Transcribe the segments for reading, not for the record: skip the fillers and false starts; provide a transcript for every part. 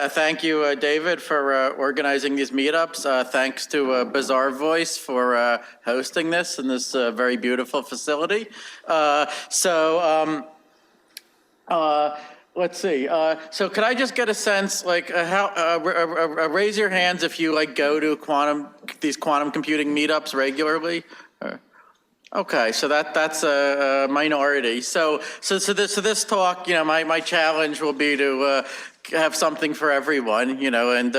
thank you, David, for organizing these meetups. Thanks to Bizarre Voice for hosting this in this very beautiful facility. Let's see. So could I just get a sense, like, raise your hands if you go to these quantum computing meetups regularly? Okay, so that's a minority. So this talk, my challenge will be to have something for everyone, and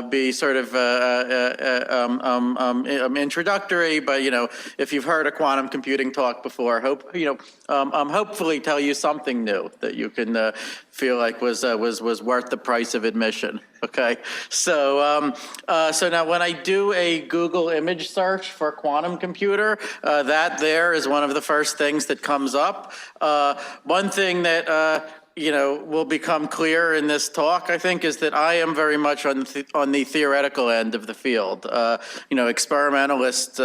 be sort of introductory. But if you've heard a quantum computing talk before, hopefully tell you something new that you can feel like was worth the price of admission. Okay, so now when I do a Google image search for quantum computer, that there is one of the first things that comes up. One thing that will become clear in this talk, I think, is that I am very much on the theoretical end of the field. Experimentalists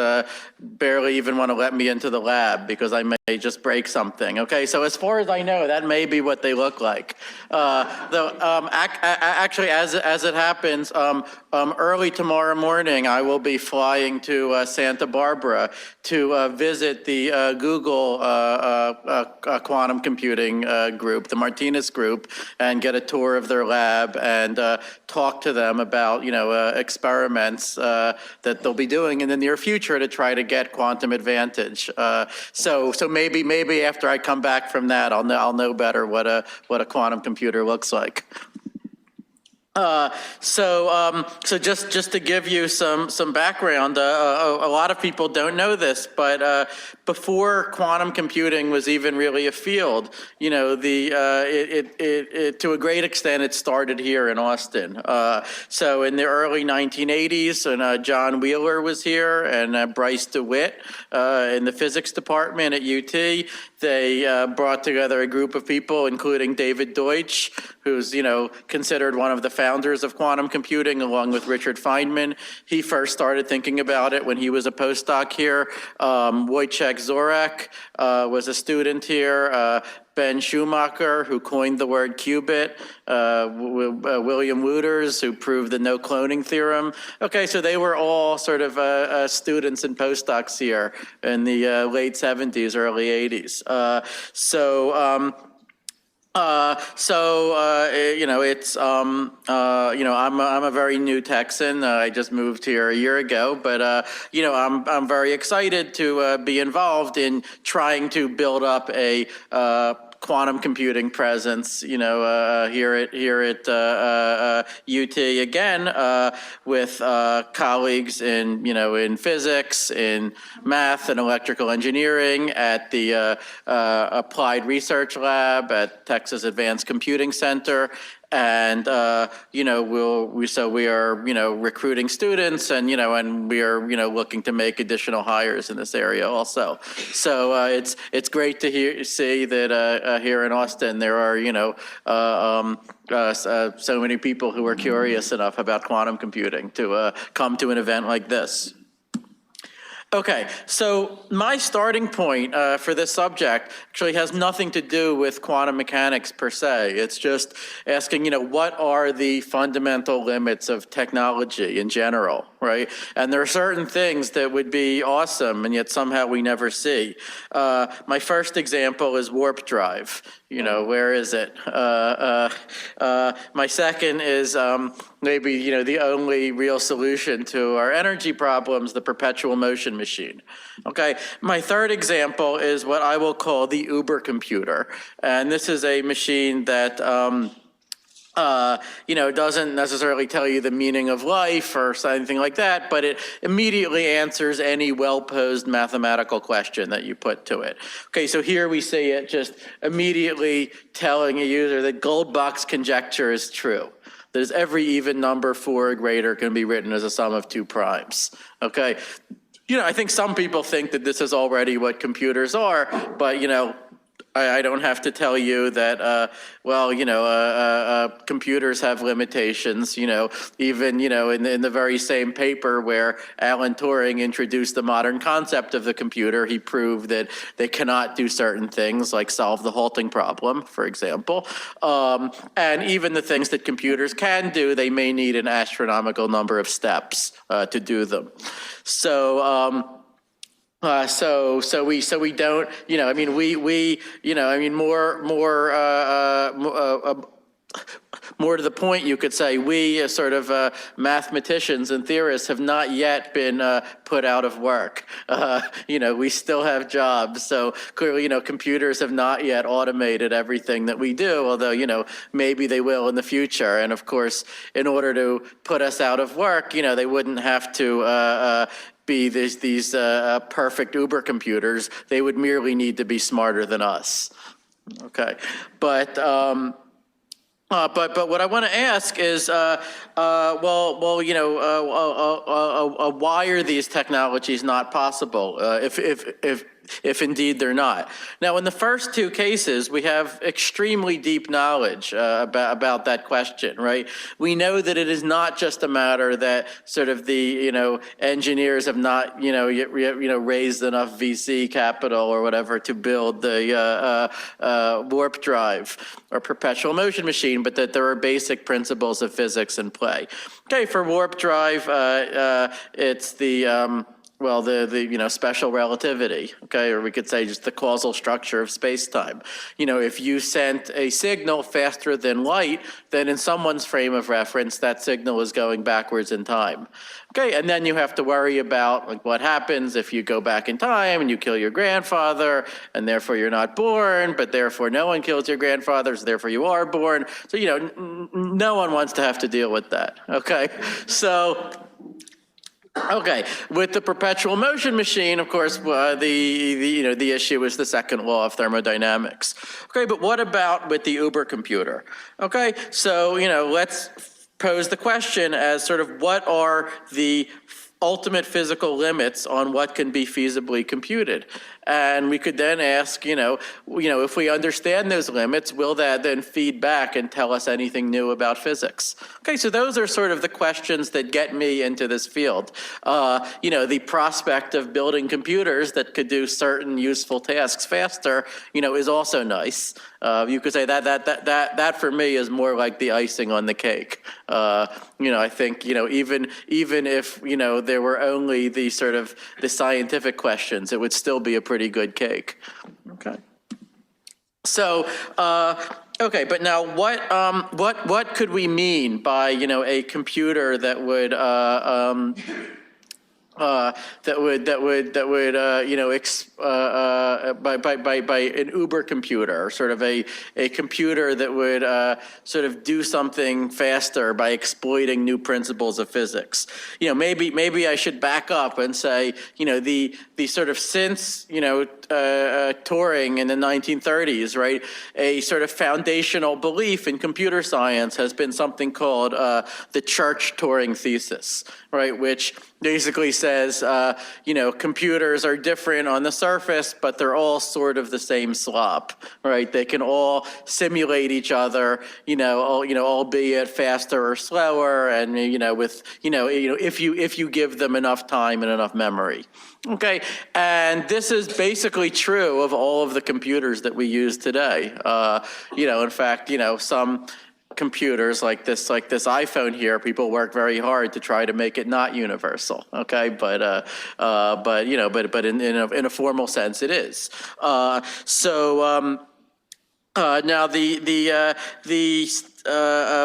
barely even want to let me into the lab because I may just break something. Okay, so as far as I know, that may be what they look like. Actually, as it happens, early tomorrow morning, I will be flying to Santa Barbara to visit the Google quantum computing group, the Martinez group, and get a tour of their lab and talk to them about experiments that they'll be doing in the near future to try to get quantum advantage. So maybe after I come back from that, I'll know better what a quantum computer looks like. So just to give you some background, a lot of people don't know this, but before quantum computing was even really a field, it to a great extent it started here in Austin. So in the early 1980s, and John Wheeler was here, and Bryce DeWitt in the physics department at UT. They brought together a group of people, including David Deutsch, who's considered one of the founders of quantum computing, along with Richard Feynman. He first started thinking about it when he was a postdoc here. Wojciech Zorek was a student here. Ben Schumacher, who coined the word qubit, William Wooters, who proved the no cloning theorem. Okay, so they were all sort of students and postdocs here in the late 70s, early 80s. I'm a very new Texan. I just moved here a year ago, but I'm very excited to be involved in trying to build up a quantum computing presence, here at UT again, with colleagues in physics, in math and electrical engineering, at the Applied Research Lab at Texas Advanced Computing Center. And we are recruiting students, and we are looking to make additional hires in this area also. So it's great to see that here in Austin there are so many people who are curious enough about quantum computing to come to an event like this. Okay, so my starting point for this subject actually has nothing to do with quantum mechanics per se. It's just asking, what are the fundamental limits of technology in general, right? And there are certain things that would be awesome, and yet somehow we never see. My first example is warp drive. Where is it? My second is maybe, the only real solution to our energy problems, the perpetual motion machine. Okay, my third example is what I will call the Uber computer. And this is a machine that doesn't necessarily tell you the meaning of life or anything like that, but it immediately answers any well-posed mathematical question that you put to it. Okay, so here we see it just immediately telling a user that Goldbach's conjecture is true. There's every even number 4 or greater can be written as a sum of 2 primes. Okay, I think some people think that this is already what computers are, but I don't have to tell you that, computers have limitations, even, in the very same paper where Alan Turing introduced the modern concept of the computer, he proved that they cannot do certain things like solve the halting problem, for example. And even the things that computers can do, they may need an astronomical number of steps to do them. So we don't, more to the point, you could say, we as sort of mathematicians and theorists have not yet been put out of work. We still have jobs. So clearly, computers have not yet automated everything that we do, although, maybe they will in the future. And of course, in order to put us out of work, they wouldn't have to be these perfect Uber computers. They would merely need to be smarter than us. Okay, but what I want to ask is, why are these technologies not possible? If indeed they're not. Now, in the first two cases, we have extremely deep knowledge about that question, right? We know that it is not just a matter that sort of the engineers have not raised enough VC capital or whatever to build the warp drive or perpetual motion machine, but that there are basic principles of physics in play. Okay, for warp drive, it's the special relativity, okay? Or we could say just the causal structure of space-time. If you sent a signal faster than light, then in someone's frame of reference, that signal is going backwards in time. Okay, and then you have to worry about what happens if you go back in time and you kill your grandfather, and therefore you're not born, but therefore no one kills your grandfather, so therefore you are born. So, no one wants to have to deal with that, okay? So, okay, with the perpetual motion machine, of course, the issue is the second law of thermodynamics. Okay, but what about with the Uber computer? Okay, so let's pose the question as sort of what are the ultimate physical limits on what can be feasibly computed. And we could then ask, if we understand those limits, will that then feed back and tell us anything new about physics? Okay, so those are sort of the questions that get me into this field. The prospect of building computers that could do certain useful tasks faster, is also nice. You could say that for me is more like the icing on the cake. I think, even if, there were only the sort of the scientific questions, it would still be a pretty good cake. Okay. So, okay, but now what could we mean by, a computer that would, by an Uber computer, or sort of a computer that would sort of do something faster by exploiting new principles of physics. Maybe I should back up and say, the sort of since Turing in the 1930s, right, a sort of foundational belief in computer science has been something called the Church-Turing thesis, right, which basically says, computers are different on the surface, but they're all sort of the same slop, right? They can all simulate each other, albeit faster or slower, and if you give them enough time and enough memory. Okay, and this is basically true of all of the computers that we use today. In fact, some computers like this iPhone here, people work very hard to try to make it not universal. Okay, but in a formal sense, it is. Now the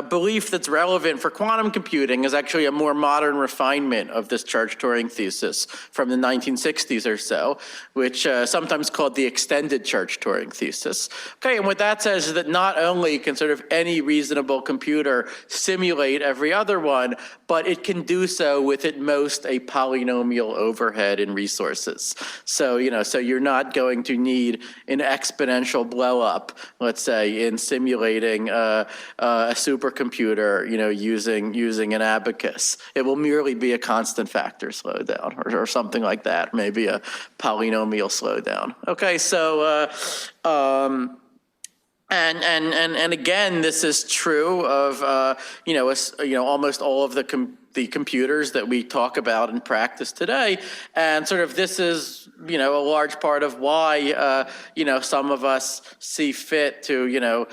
belief that's relevant for quantum computing is actually a more modern refinement of this Church-Turing thesis from the 1960s or so, which sometimes called the extended Church-Turing thesis. Okay, and what that says is that not only can sort of any reasonable computer simulate every other one, but it can do so with at most a polynomial overhead in resources. So, so you're not going to need an exponential blow up, let's say, in simulating a supercomputer, using an abacus. It will merely be a constant factor slowdown or something like that, maybe a polynomial slowdown. Okay, so and again, this is true of almost all of the computers that we talk about in practice today, and sort of this is a large part of why some of us see fit to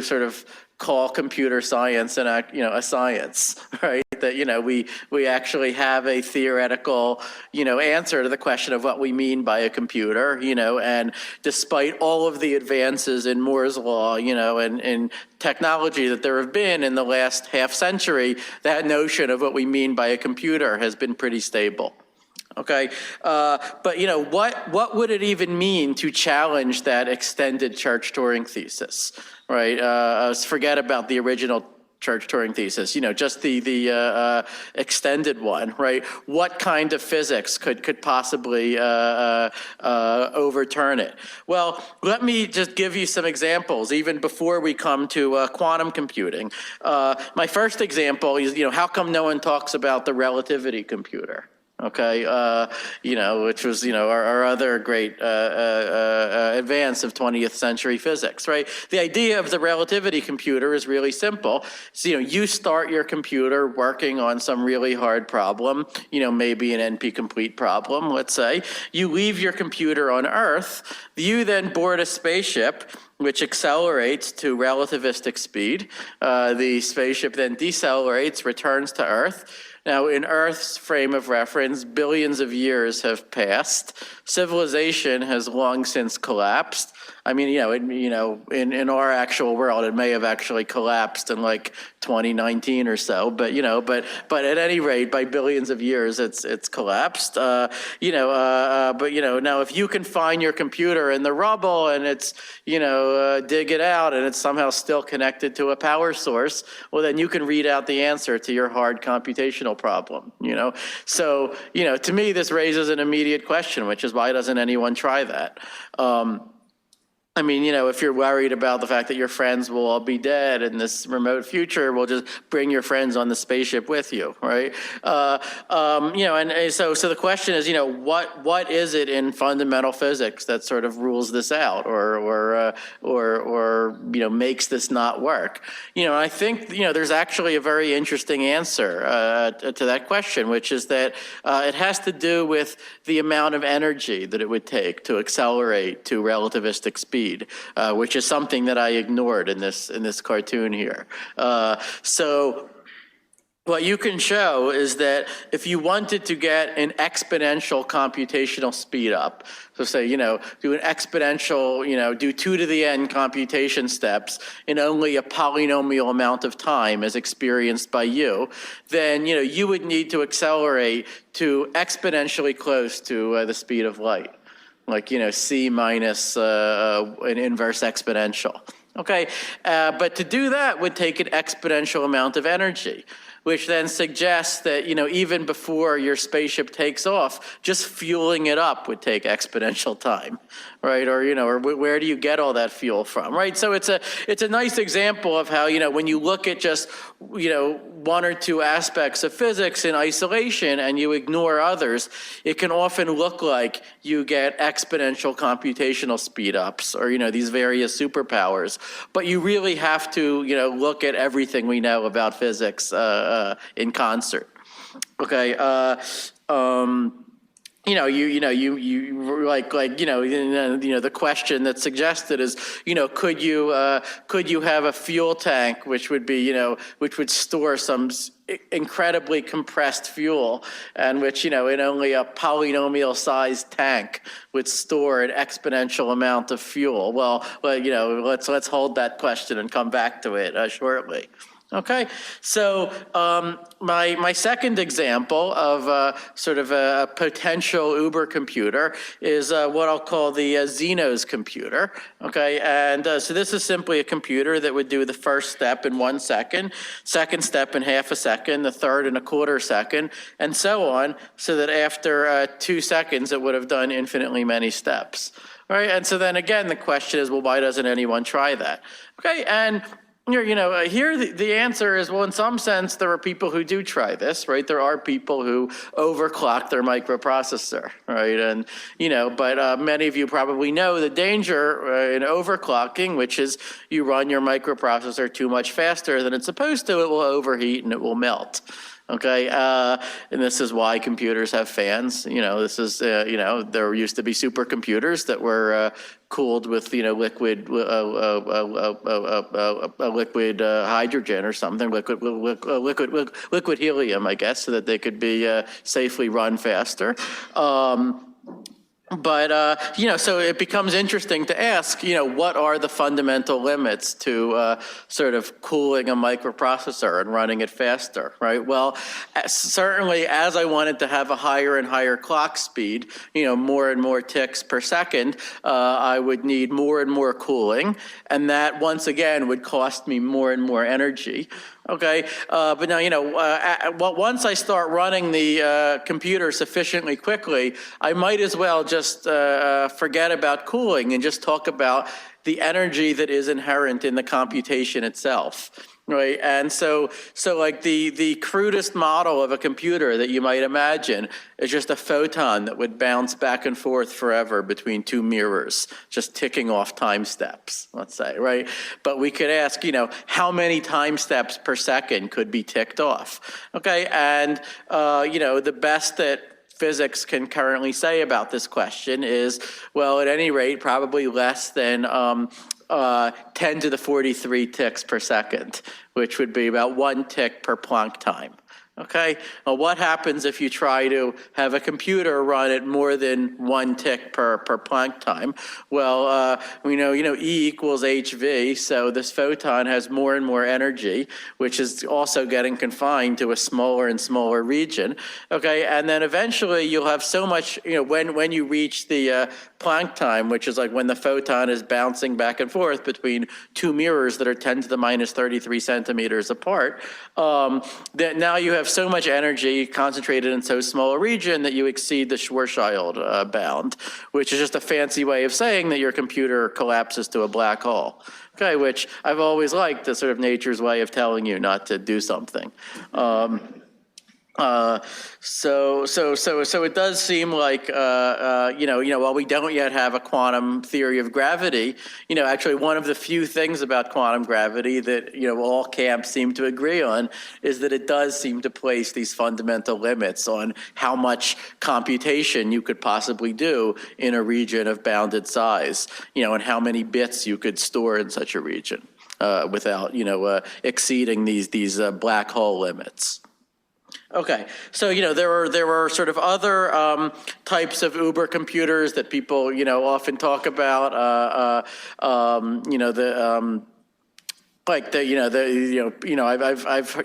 sort of call computer science a science, right? That we actually have a theoretical answer to the question of what we mean by a computer, and despite all of the advances in Moore's law, and technology that there have been in the last half century, that notion of what we mean by a computer has been pretty stable. Okay, but what would it even mean to challenge that extended Church-Turing thesis, right? Forget about the original Church-Turing thesis, just the extended one, right? What kind of physics could possibly overturn it? Well, let me just give you some examples, even before we come to quantum computing. My first example is, how come no one talks about the relativity computer? Okay, which was, our other great advance of 20th century physics, right? The idea of the relativity computer is really simple. So, you start your computer working on some really hard problem, maybe an NP-complete problem, let's say. You leave your computer on Earth. You then board a spaceship which accelerates to relativistic speed. The spaceship then decelerates, returns to Earth. Now, in Earth's frame of reference, billions of years have passed. Civilization has long since collapsed. I mean, in our actual world, it may have actually collapsed in like 2019 or so, but at any rate, by billions of years, it's collapsed. But now if you can find your computer in the rubble and it's, dig it out and it's somehow still connected to a power source, well, then you can read out the answer to your hard computational problem, So, to me, this raises an immediate question, which is why doesn't anyone try that? I mean, if you're worried about the fact that your friends will all be dead in this remote future, well, just bring your friends on the spaceship with you, right? And so the question is, what is it in fundamental physics that sort of rules this out, or makes this not work? I think there's actually a very interesting answer to that question, which is that it has to do with the amount of energy that it would take to accelerate to relativistic speed. Which is something that I ignored in this cartoon here. So what you can show is that if you wanted to get an exponential computational speed up, so say, do an exponential, do 2 to the n computation steps in only a polynomial amount of time as experienced by you, then, you would need to accelerate to exponentially close to the speed of light. Like, c minus an inverse exponential. Okay, but to do that would take an exponential amount of energy, which then suggests that, even before your spaceship takes off, just fueling it up would take exponential time, right? Or where do you get all that fuel from, right? So it's a nice example of how, when you look at just, 1 or 2 aspects of physics in isolation and you ignore others, it can often look like you get exponential computational speed ups or, these various superpowers. But you really have to, look at everything we know about physics in concert. Okay. The question that's suggested is, could you have a fuel tank which would be, which would store some incredibly compressed fuel, and which, in only a polynomial sized tank would store an exponential amount of fuel? Well, let's hold that question and come back to it shortly. Okay, so my second example of sort of a potential Uber computer is what I'll call the Zeno's computer. Okay, and so this is simply a computer that would do the first step in 1 second, second step in half a second, the third in a quarter second, and so on, so that after 2 seconds it would have done infinitely many steps. Right, and so then again the question is, well, why doesn't anyone try that? Okay, and Here the answer is, well, in some sense, there are people who do try this, right? There are people who overclock their microprocessor, right? And, but many of you probably know the danger in overclocking, which is you run your microprocessor too much faster than it's supposed to, it will overheat and it will melt. Okay, and this is why computers have fans. This is, there used to be supercomputers that were cooled with, liquid hydrogen or something, liquid helium, I guess, so that they could be safely run faster. But, so it becomes interesting to ask, what are the fundamental limits to sort of cooling a microprocessor and running it faster, right? Well, certainly as I wanted to have a higher and higher clock speed, more and more ticks per second, I would need more and more cooling. And that, once again, would cost me more and more energy. Okay, but now, once I start running the computer sufficiently quickly, I might as well just forget about cooling and just talk about the energy that is inherent in the computation itself. Right, and so like the crudest model of a computer that you might imagine is just a photon that would bounce back and forth forever between two mirrors, just ticking off time steps, let's say, right? But we could ask, how many time steps per second could be ticked off? Okay, and the best that physics can currently say about this question is, well, at any rate, probably less than 10 to the 43 ticks per second, which would be about 1 tick per Planck time. Okay, well, what happens if you try to have a computer run at more than 1 tick per Planck time? Well, we know, E equals hv, so this photon has more and more energy, which is also getting confined to a smaller and smaller region. Okay, and then eventually you'll have so much, when you reach the Planck time, which is like when the photon is bouncing back and forth between two mirrors that are 10 to the minus 33 centimeters apart, that now you have so much energy concentrated in so small a region that you exceed the Schwarzschild bound, which is just a fancy way of saying that your computer collapses to a black hole. Okay, which I've always liked, the sort of nature's way of telling you not to do something. So it does seem like, while we don't yet have a quantum theory of gravity, actually one of the few things about quantum gravity that, all camps seem to agree on is that it does seem to place these fundamental limits on how much computation you could possibly do in a region of bounded size, and how many bits you could store in such a region without, exceeding these black hole limits. Okay, so there were sort of other types of Uber computers that people often talk about. I've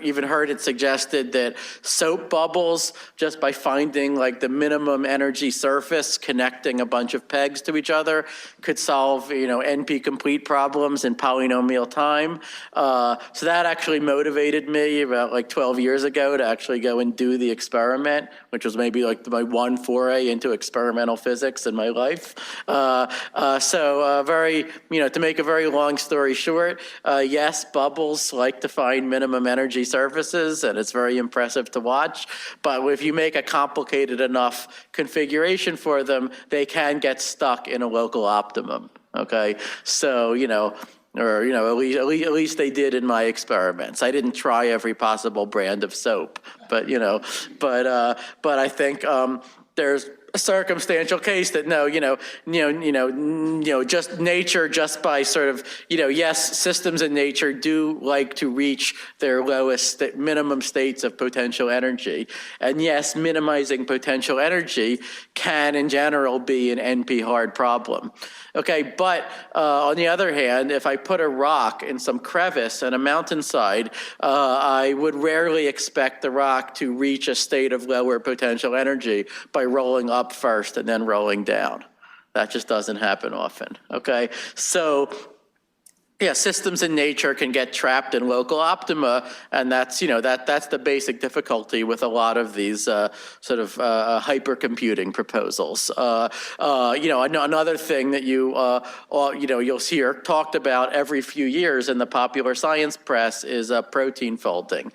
even heard it suggested that soap bubbles, just by finding like the minimum energy surface connecting a bunch of pegs to each other, could solve NP complete problems in polynomial time. So that actually motivated me about like 12 years ago to actually go and do the experiment, which was maybe like my one foray into experimental physics in my life. To make a very long story short, yes, bubbles like to find minimum energy surfaces, and it's very impressive to watch. But if you make a complicated enough configuration for them, they can get stuck in a local optimum. Okay, so at least they did in my experiments. I didn't try every possible brand of soap, but I think there's a circumstantial case that just nature, just by sort of, yes, systems in nature do like to reach their lowest minimum states of potential energy. And yes, minimizing potential energy can in general be an NP hard problem. Okay, but on the other hand, if I put a rock in some crevice on a mountainside, I would rarely expect the rock to reach a state of lower potential energy by rolling up first and then rolling down. That just doesn't happen often, okay? So Yeah, systems in nature can get trapped in local optima, and that's that's the basic difficulty with a lot of these sort of hypercomputing proposals. Another thing that you'll hear talked about every few years in the popular science press is protein folding.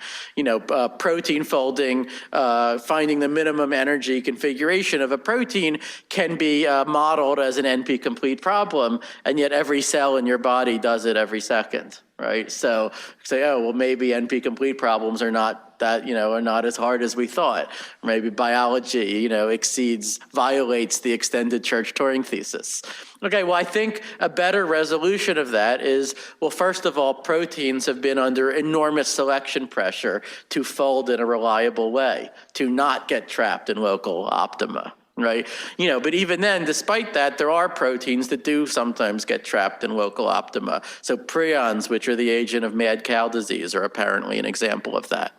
Protein folding, finding the minimum energy configuration of a protein can be modeled as an NP-complete problem, and yet every cell in your body does it every second, right? So say, oh, well, maybe NP-complete problems are not that, are not as hard as we thought. Maybe biology, violates the extended church Turing thesis. Okay, well, I think a better resolution of that is, well, first of all, proteins have been under enormous selection pressure to fold in a reliable way, to not get trapped in local optima. Right, but even then, despite that, there are proteins that do sometimes get trapped in local optima. So prions, which are the agent of mad cow disease, are apparently an example of that.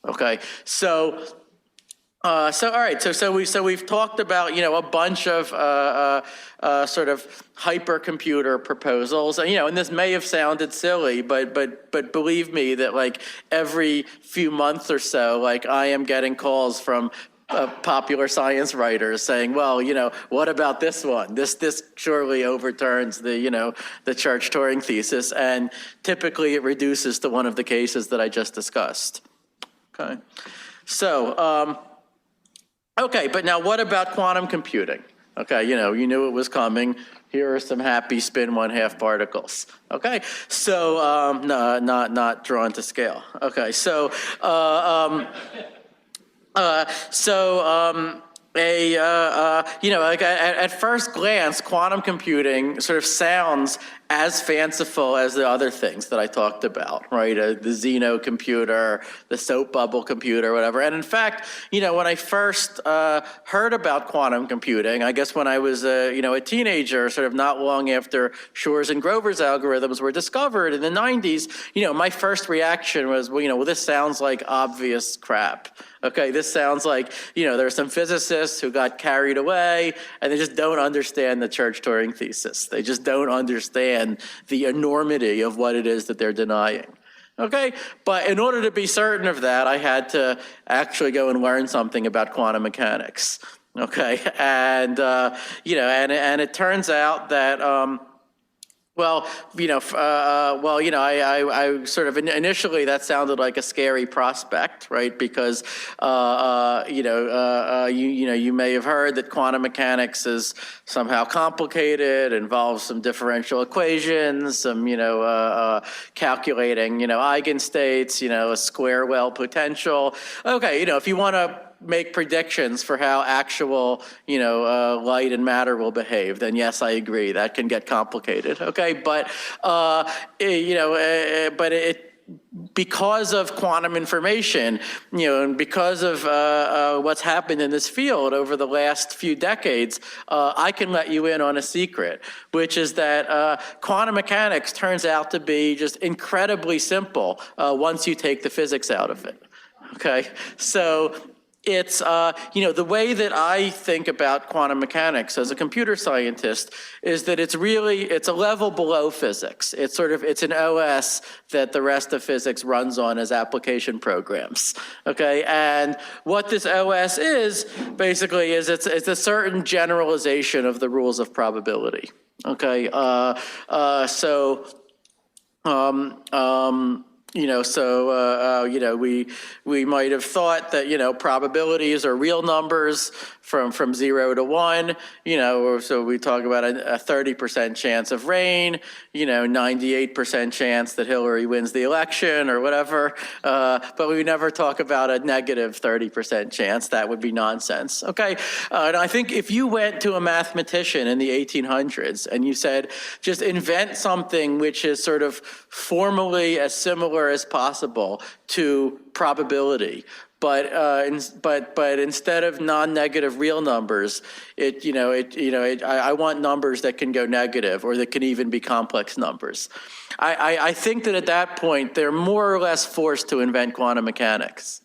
Okay, so all right, so we've talked about a bunch of sort of hypercomputer proposals, and this may have sounded silly, but believe me that like every few months or so, like I am getting calls from popular science writers saying, well, what about this one? This surely overturns the church Turing thesis, and typically it reduces to one of the cases that I just discussed. Okay, so okay, but now what about quantum computing? Okay, you knew it was coming. Here are some happy spin 1/2 particles. Okay, so not drawn to scale. Okay, so. At first glance, quantum computing sort of sounds as fanciful as the other things that I talked about, right? The Xeno computer, the soap bubble computer, whatever. And in fact, when I first heard about quantum computing, I guess when I was a teenager, sort of not long after Shor's and Grover's algorithms were discovered in the 90s, my first reaction was, well, this sounds like obvious crap. Okay, this sounds like, there are some physicists who got carried away and they just don't understand the church Turing thesis. They just don't understand the enormity of what it is that they're denying. Okay, but in order to be certain of that, I had to actually go and learn something about quantum mechanics. Okay, and it turns out that I sort of initially that sounded like a scary prospect, right? Because you may have heard that quantum mechanics is somehow complicated, involves some differential equations, some calculating eigenstates, a square well potential. Okay, if you want to make predictions for how actual, light and matter will behave, then yes, I agree, that can get complicated. Okay, but because of quantum information, and because of what's happened in this field over the last few decades, I can let you in on a secret, which is that quantum mechanics turns out to be just incredibly simple once you take the physics out of it. Okay, so it's, the way that I think about quantum mechanics as a computer scientist is that it's a level below physics. It's an OS that the rest of physics runs on as application programs, okay? And what this OS is, basically, is it's a certain generalization of the rules of probability, okay? We might have thought that, probabilities are real numbers from 0 to 1, so we talk about a 30% chance of rain, 98% chance that Hillary wins the election or whatever, but we never talk about a negative 30% chance. That would be nonsense, okay? And I think if you went to a mathematician in the 1800s and you said, just invent something which is sort of formally as similar as possible to probability, but instead of non-negative real numbers, I want numbers that can go negative or that can even be complex numbers. I think that at that point they're more or less forced to invent quantum mechanics.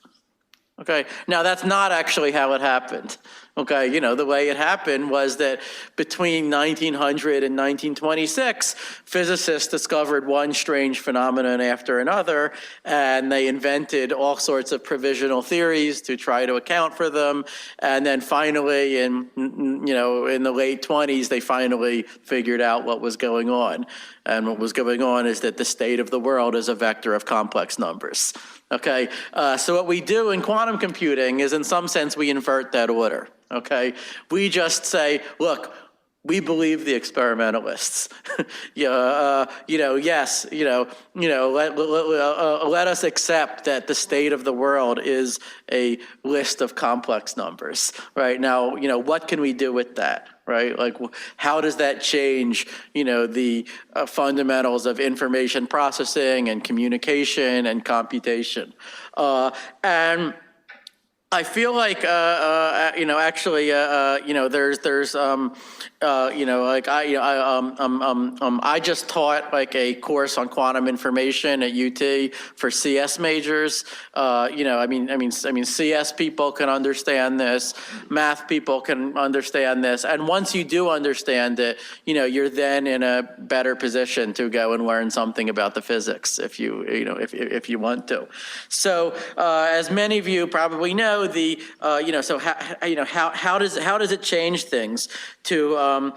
Okay, now that's not actually how it happened. Okay, the way it happened was that between 1900 and 1926, physicists discovered one strange phenomenon after another, and they invented all sorts of provisional theories to try to account for them. And then finally, in the late 20s, they finally figured out what was going on. And what was going on is that the state of the world is a vector of complex numbers. Okay, so what we do in quantum computing is, in some sense, we invert that order. Okay, we just say, look, we believe the experimentalists. Yes, let us accept that the state of the world is a list of complex numbers. Right now, what can we do with that? Right? Like, how does that change, the fundamentals of information processing and communication and computation? And I feel like, actually, I just taught like a course on quantum information at UT for CS majors. CS people can understand this, math people can understand this, and once you do understand it, you're then in a better position to go and learn something about the physics if you want to. So, as many of you probably know, how does it change things to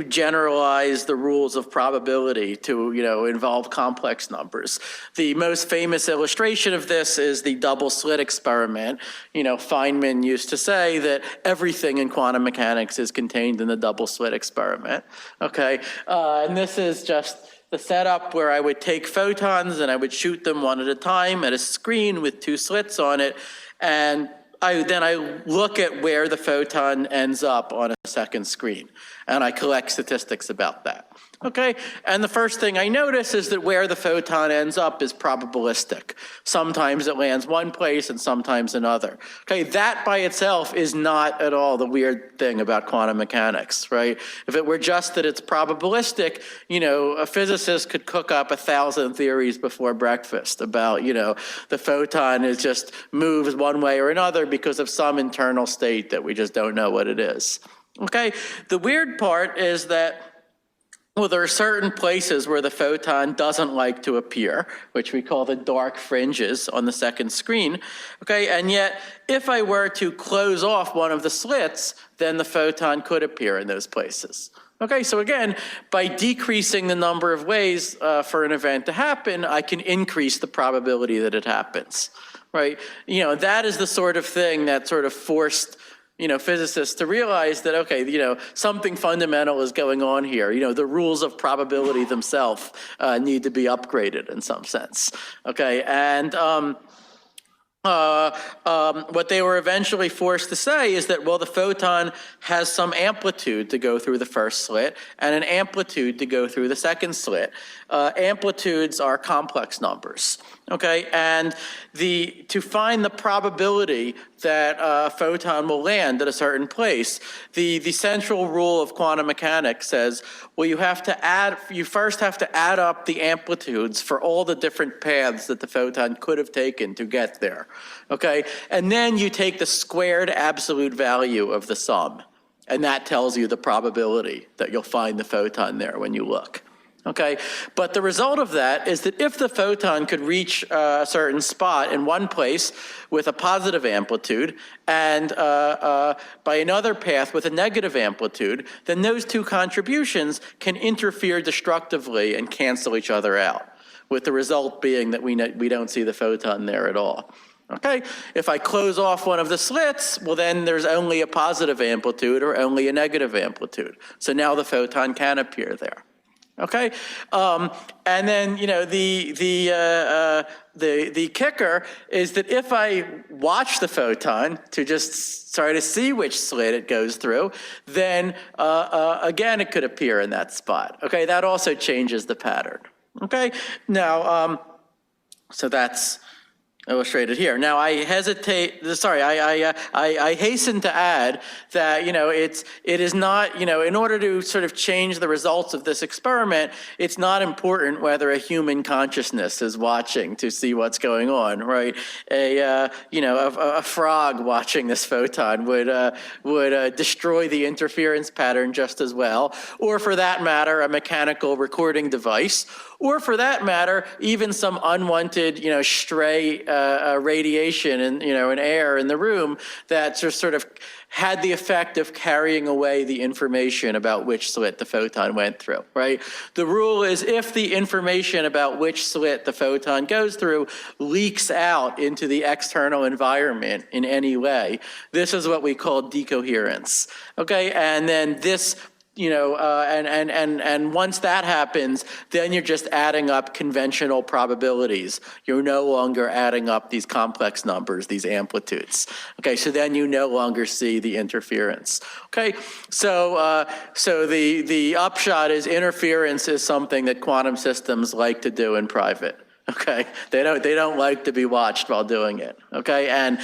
generalize the rules of probability to involve complex numbers? The most famous illustration of this is the double slit experiment. Feynman used to say that everything in quantum mechanics is contained in the double slit experiment. Okay, and this is just the setup where I would take photons and I would shoot them one at a time at a screen with two slits on it, and I look at where the photon ends up on a second screen, and I collect statistics about that. Okay, and the first thing I notice is that where the photon ends up is probabilistic. Sometimes it lands one place and sometimes another. Okay, that by itself is not at all the weird thing about quantum mechanics, right? If it were just that it's probabilistic, a physicist could cook up 1,000 theories before breakfast about, the photon is just moves one way or another because of some internal state that we just don't know what it is. Okay, the weird part is that, well, there are certain places where the photon doesn't like to appear, which we call the dark fringes on the second screen. Okay, and yet if I were to close off one of the slits, then the photon could appear in those places. Okay, so again, by decreasing the number of ways for an event to happen, I can increase the probability that it happens, right? That is the sort of thing that sort of forced physicists to realize that, okay, something fundamental is going on here. The rules of probability themselves need to be upgraded in some sense. Okay, and what they were eventually forced to say is that, well, the photon has some amplitude to go through the first slit and an amplitude to go through the second slit. Amplitudes are complex numbers. Okay, and to find the probability that a photon will land at a certain place, the central rule of quantum mechanics says, well, you first have to add up the amplitudes for all the different paths that the photon could have taken to get there. Okay, and then you take the squared absolute value of the sum, and that tells you the probability that you'll find the photon there when you look. Okay, but the result of that is that if the photon could reach a certain spot in one place with a positive amplitude and by another path with a negative amplitude, then those two contributions can interfere destructively and cancel each other out, with the result being that we don't see the photon there at all. Okay, if I close off one of the slits, well, then there's only a positive amplitude or only a negative amplitude. So now the photon can appear there. Okay, and then the kicker is that if I watch the photon to just try to see which slit it goes through, then again it could appear in that spot. Okay, that also changes the pattern. Okay, now so that's illustrated here. Now, I hasten to add that, it is not, in order to sort of change the results of this experiment, it's not important whether a human consciousness is watching to see what's going on, right? A frog watching this photon would destroy the interference pattern just as well, or for that matter, a mechanical recording device, or for that matter, even some unwanted, stray radiation and, and air in the room that just sort of had the effect of carrying away the information about which slit the photon went through, right? The rule is if the information about which slit the photon goes through leaks out into the external environment in any way, this is what we call decoherence, okay? And then this and once that happens, then you're just adding up conventional probabilities. You're no longer adding up these complex numbers, these amplitudes. Okay, so then you no longer see the interference. Okay, so the upshot is interference is something that quantum systems like to do in private. Okay, they don't like to be watched while doing it. Okay, and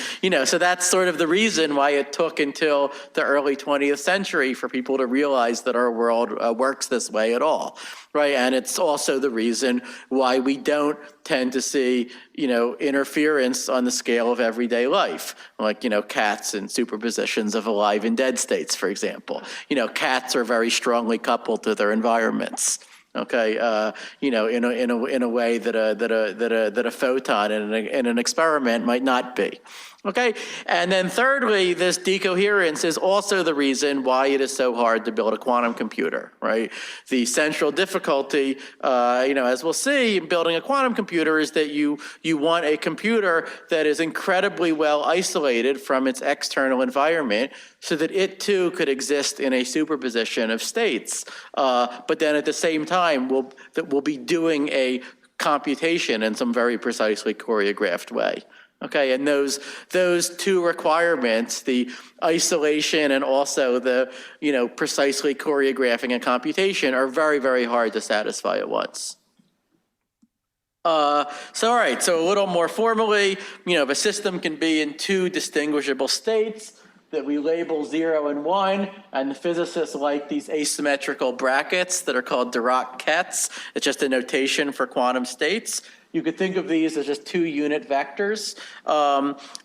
so that's sort of the reason why it took until the early 20th century for people to realize that our world works this way at all, right? And it's also the reason why we don't tend to see interference on the scale of everyday life, like cats and superpositions of alive and dead states, for example. Cats are very strongly coupled to their environments. Okay, in a way that a photon in an experiment might not be. Okay, and then thirdly, this decoherence is also the reason why it is so hard to build a quantum computer, right? The central difficulty, as we'll see, in building a quantum computer is that you want a computer that is incredibly well isolated from its external environment so that it too could exist in a superposition of states, but then at the same time, we'll be doing a computation in some very precisely choreographed way. Okay, and those two requirements, the isolation and also the precisely choreographing a computation, are very, very hard to satisfy at once. All right, so a little more formally, if a system can be in two distinguishable states that we label 0 and 1, and the physicists like these asymmetrical brackets that are called Dirac-Ketz. It's just a notation for quantum states. You could think of these as just two unit vectors.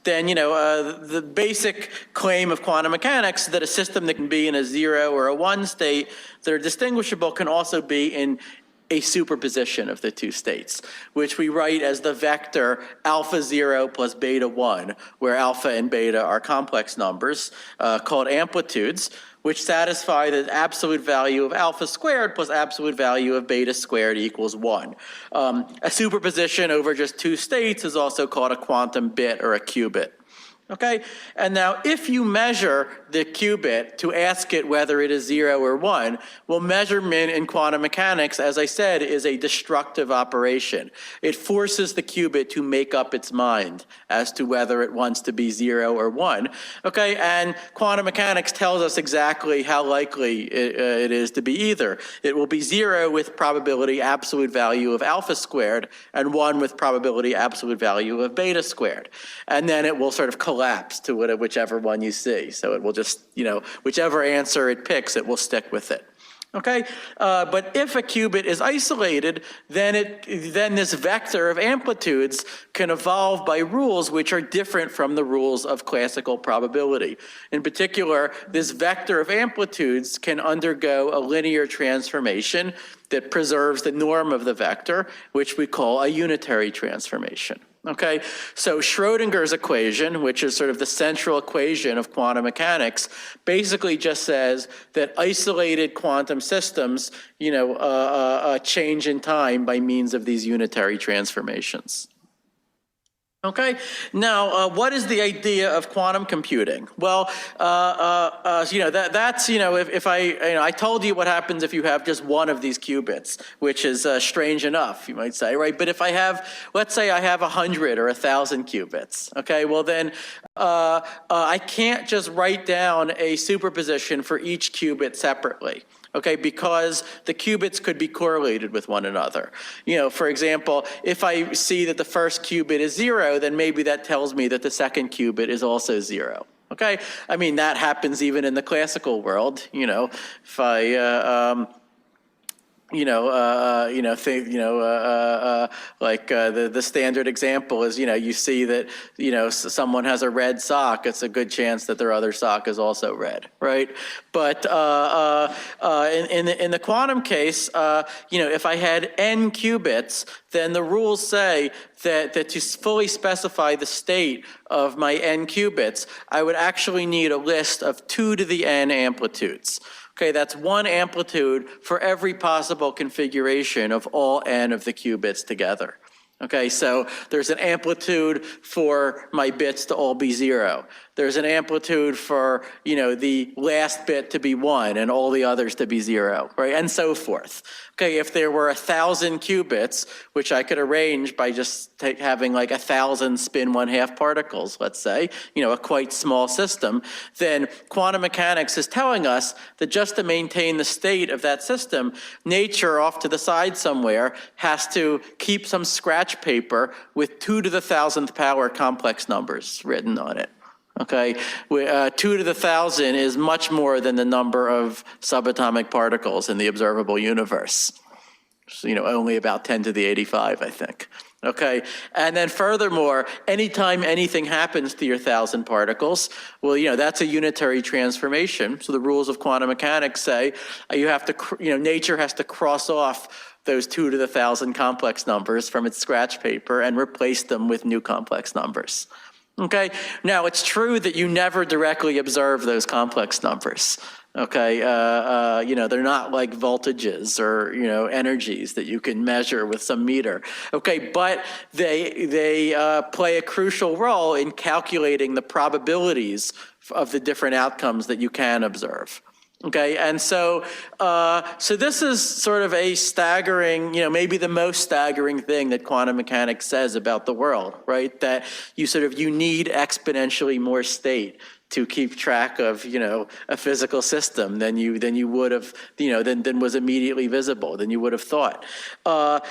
Then, the basic claim of quantum mechanics is that a system that can be in a 0 or a 1 state that are distinguishable can also be in a superposition of the two states, which we write as the vector alpha 0 plus beta 1, where alpha and beta are complex numbers called amplitudes, which satisfy the absolute value of alpha squared plus absolute value of beta squared equals 1. A superposition over just two states is also called a quantum bit or a qubit. Okay, and now if you measure the qubit to ask it whether it is 0 or 1, well, measurement in quantum mechanics, as I said, is a destructive operation. It forces the qubit to make up its mind as to whether it wants to be 0 or 1. Okay, and quantum mechanics tells us exactly how likely it is to be either. It will be 0 with probability absolute value of alpha squared and 1 with probability absolute value of beta squared. And then it will sort of collapse to whichever one you see. So it will just, whichever answer it picks, it will stick with it. Okay, but if a qubit is isolated, then this vector of amplitudes can evolve by rules which are different from the rules of classical probability. In particular, this vector of amplitudes can undergo a linear transformation that preserves the norm of the vector, which we call a unitary transformation. Okay, so Schrodinger's equation, which is sort of the central equation of quantum mechanics, basically just says that isolated quantum systems, change in time by means of these unitary transformations. Okay, now what is the idea of quantum computing? Well, that's if I told you what happens if you have just one of these qubits, which is strange enough, you might say, right? But if I have, let's say I have 100 or 1,000 qubits, okay, well then I can't just write down a superposition for each qubit separately. okay, because the qubits could be correlated with one another. You know, for example, if I see that the first qubit is 0, then maybe that tells me that the second qubit is also 0. Okay, I mean, that happens even in the classical world. You know, if I the standard example is, you see that, someone has a red sock, it's a good chance that their other sock is also red, right? But in the quantum case, if I had n qubits, then the rules say that to fully specify the state of my n qubits, I would actually need a list of 2 to the n amplitudes. Okay, that's 1 amplitude for every possible configuration of all n of the qubits together. Okay, so there's an amplitude for my bits to all be 0. There's an amplitude for, the last bit to be 1 and all the others to be 0, right? And so forth. Okay, if there were 1,000 qubits, which I could arrange by just having like 1,000 spin 1/2 particles, let's say, a quite small system, then quantum mechanics is telling us that just to maintain the state of that system, nature off to the side somewhere has to keep some scratch paper with 2 to the 1,000th power complex numbers written on it. Okay, 2 to the 1,000 is much more than the number of subatomic particles in the observable universe. So, only about 10 to the 85, I think. Okay, and then furthermore, anytime anything happens to your 1,000 particles, well, that's a unitary transformation. So the rules of quantum mechanics say you have to, nature has to cross off those 2 to the 1,000 complex numbers from its scratch paper and replace them with new complex numbers. Okay, now it's true that you never directly observe those complex numbers. Okay, they're not like voltages or, energies that you can measure with some meter. Okay, but they play a crucial role in calculating the probabilities of the different outcomes that you can observe. Okay, and so this is sort of a staggering, maybe the most staggering thing that quantum mechanics says about the world, right? That you need exponentially more state to keep track of, a physical system than you would have, than was immediately visible, than you would have thought. So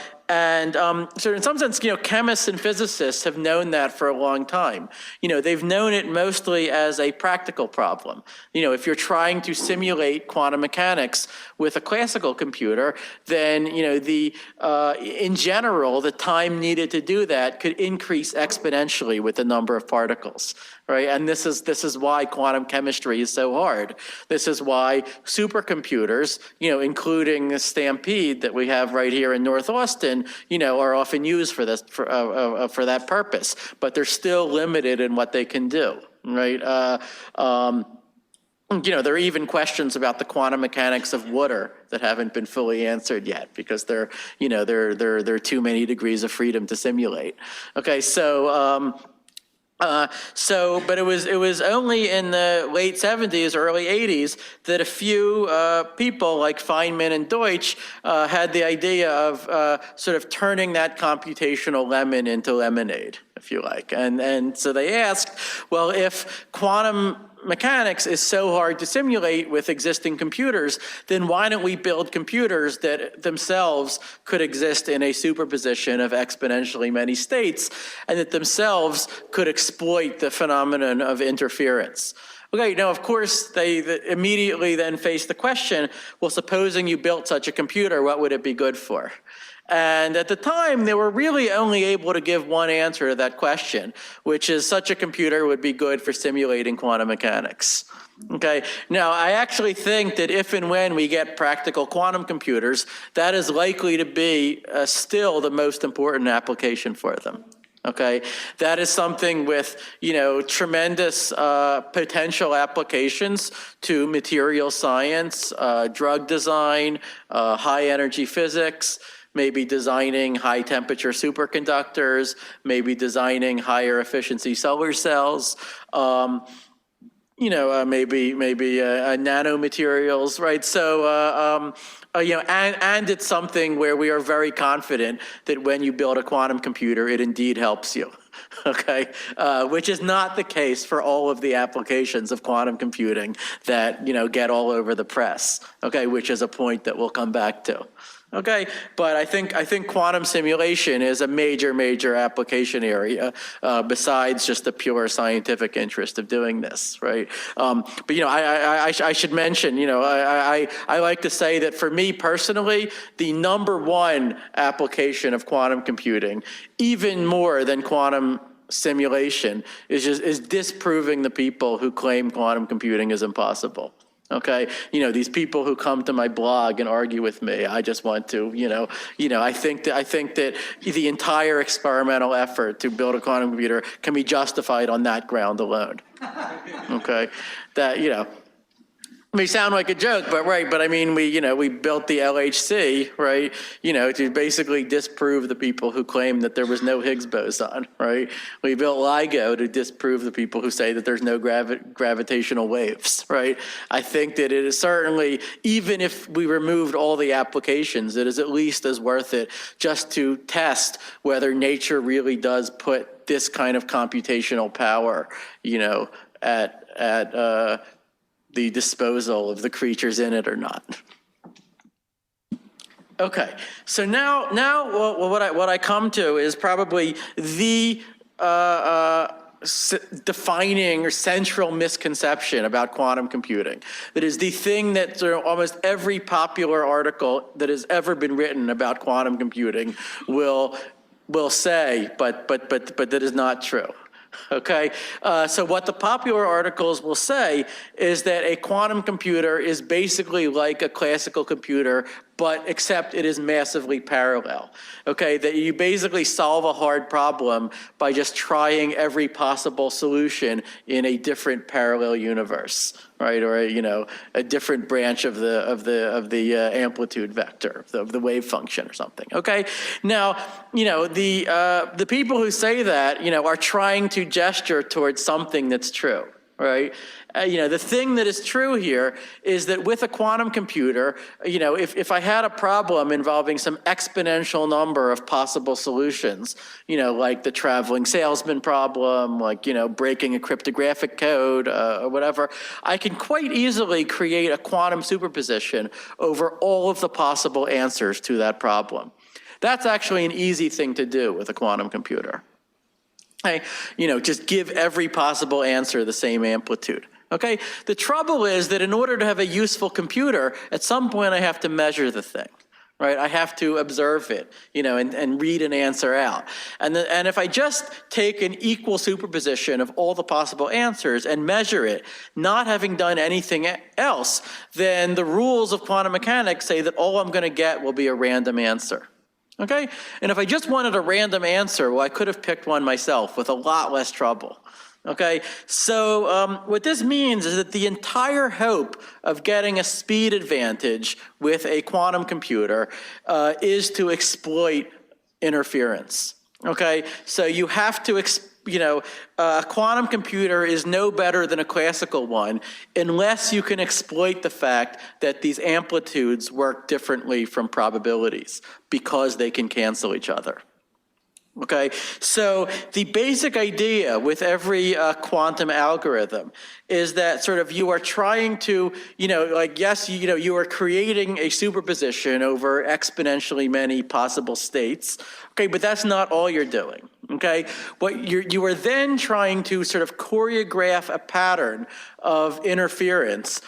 in some sense, chemists and physicists have known that for a long time. They've known it mostly as a practical problem. If you're trying to simulate quantum mechanics with a classical computer, then, in general, the time needed to do that could increase exponentially with the number of particles, right? And this is why quantum chemistry is so hard. This is why supercomputers, including the Stampede that we have right here in North Austin, are often used for this for that purpose, but they're still limited in what they can do, right? There are even questions about the quantum mechanics of water that haven't been fully answered yet because there are too many degrees of freedom to simulate. Okay, but it was only in the late 70s, early 80s that a few people like Feynman and Deutsch had the idea of sort of turning that computational lemon into lemonade, if you like. And so they asked, well, if quantum mechanics is so hard to simulate with existing computers, then why don't we build computers that themselves could exist in a superposition of exponentially many states and that themselves could exploit the phenomenon of interference? Okay, now of course they immediately then face the question, well, supposing you built such a computer, what would it be good for? And at the time, they were really only able to give one answer to that question, which is such a computer would be good for simulating quantum mechanics. Okay, now I actually think that if and when we get practical quantum computers, that is likely to be still the most important application for them. Okay, that is something with, tremendous potential applications to material science, drug design, high energy physics, maybe designing high temperature superconductors, maybe designing higher efficiency solar cells, maybe nanomaterials, right? So, and it's something where we are very confident that when you build a quantum computer, it indeed helps you. okay? Which is not the case for all of the applications of quantum computing that, get all over the press, okay? Which is a point that we'll come back to. Okay, but I think quantum simulation is a major application area besides just the pure scientific interest of doing this, right? But I should mention, I like to say that for me personally, the #1 application of quantum computing, even more than quantum simulation, is disproving the people who claim quantum computing is impossible. Okay, these people who come to my blog and argue with me, I just want to, I think that the entire experimental effort to build a quantum computer can be justified on that ground alone. Okay, that may sound like a joke, but right. But I mean, we built the LHC, right? To basically disprove the people who claim that there was no Higgs boson, right? We built LIGO to disprove the people who say that there's no gravitational waves, right? I think that it is certainly, even if we removed all the applications, it is at least as worth it just to test whether nature really does put this kind of computational power, at the disposal of the creatures in it or not. Okay, so now what I come to is probably the defining or central misconception about quantum computing. That is the thing that almost every popular article that has ever been written about quantum computing will say, but that is not true. Okay, so what the popular articles will say is that a quantum computer is basically like a classical computer, but except it is massively parallel. Okay, that you basically solve a hard problem by just trying every possible solution in a different parallel universe, right? Or a different branch of the amplitude vector of the wave function or something. Okay, now the people who say that are trying to gesture towards something that's true, right? The thing that is true here is that with a quantum computer, if I had a problem involving some exponential number of possible solutions, like the traveling salesman problem, like, breaking a cryptographic code or whatever, I can quite easily create a quantum superposition over all of the possible answers to that problem. That's actually an easy thing to do with a quantum computer. Okay, just give every possible answer the same amplitude. Okay, the trouble is that in order to have a useful computer, at some point I have to measure the thing, right? I have to observe it, and read an answer out. And if I just take an equal superposition of all the possible answers and measure it, not having done anything else, then the rules of quantum mechanics say that all I'm going to get will be a random answer. Okay, and if I just wanted a random answer, well, I could have picked one myself with a lot less trouble. Okay, so what this means is that the entire hope of getting a speed advantage with a quantum computer is to exploit interference. Okay, so you have to a quantum computer is no better than a classical one unless you can exploit the fact that these amplitudes work differently from probabilities because they can cancel each other. Okay, so the basic idea with every quantum algorithm is that sort of you are trying to, you are creating a superposition over exponentially many possible states. Okay, but that's not all you're doing. Okay, what you are then trying to sort of choreograph a pattern of interference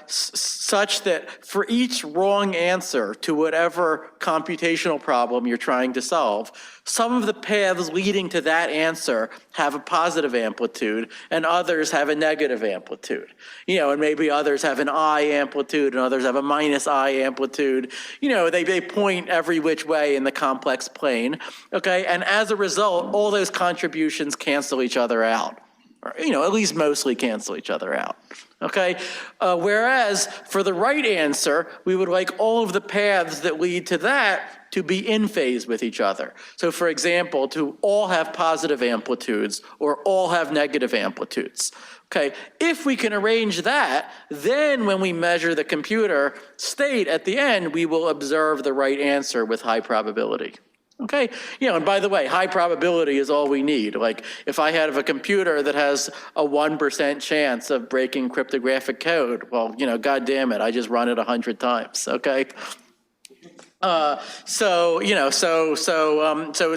such that for each wrong answer to whatever computational problem you're trying to solve, some of the paths leading to that answer have a positive amplitude and others have a negative amplitude. And maybe others have an I amplitude and others have a minus I amplitude. They point every which way in the complex plane. Okay, and as a result, all those contributions cancel each other out. Or, at least mostly cancel each other out. Okay, whereas for the right answer, we would like all of the paths that lead to that to be in phase with each other. So for example, to all have positive amplitudes or all have negative amplitudes. Okay, if we can arrange that, then when we measure the computer state at the end, we will observe the right answer with high probability. Okay, and by the way, high probability is all we need. Like, if I have a computer that has a 1% chance of breaking cryptographic code, well, God damn it, I just run it 100 times, okay? So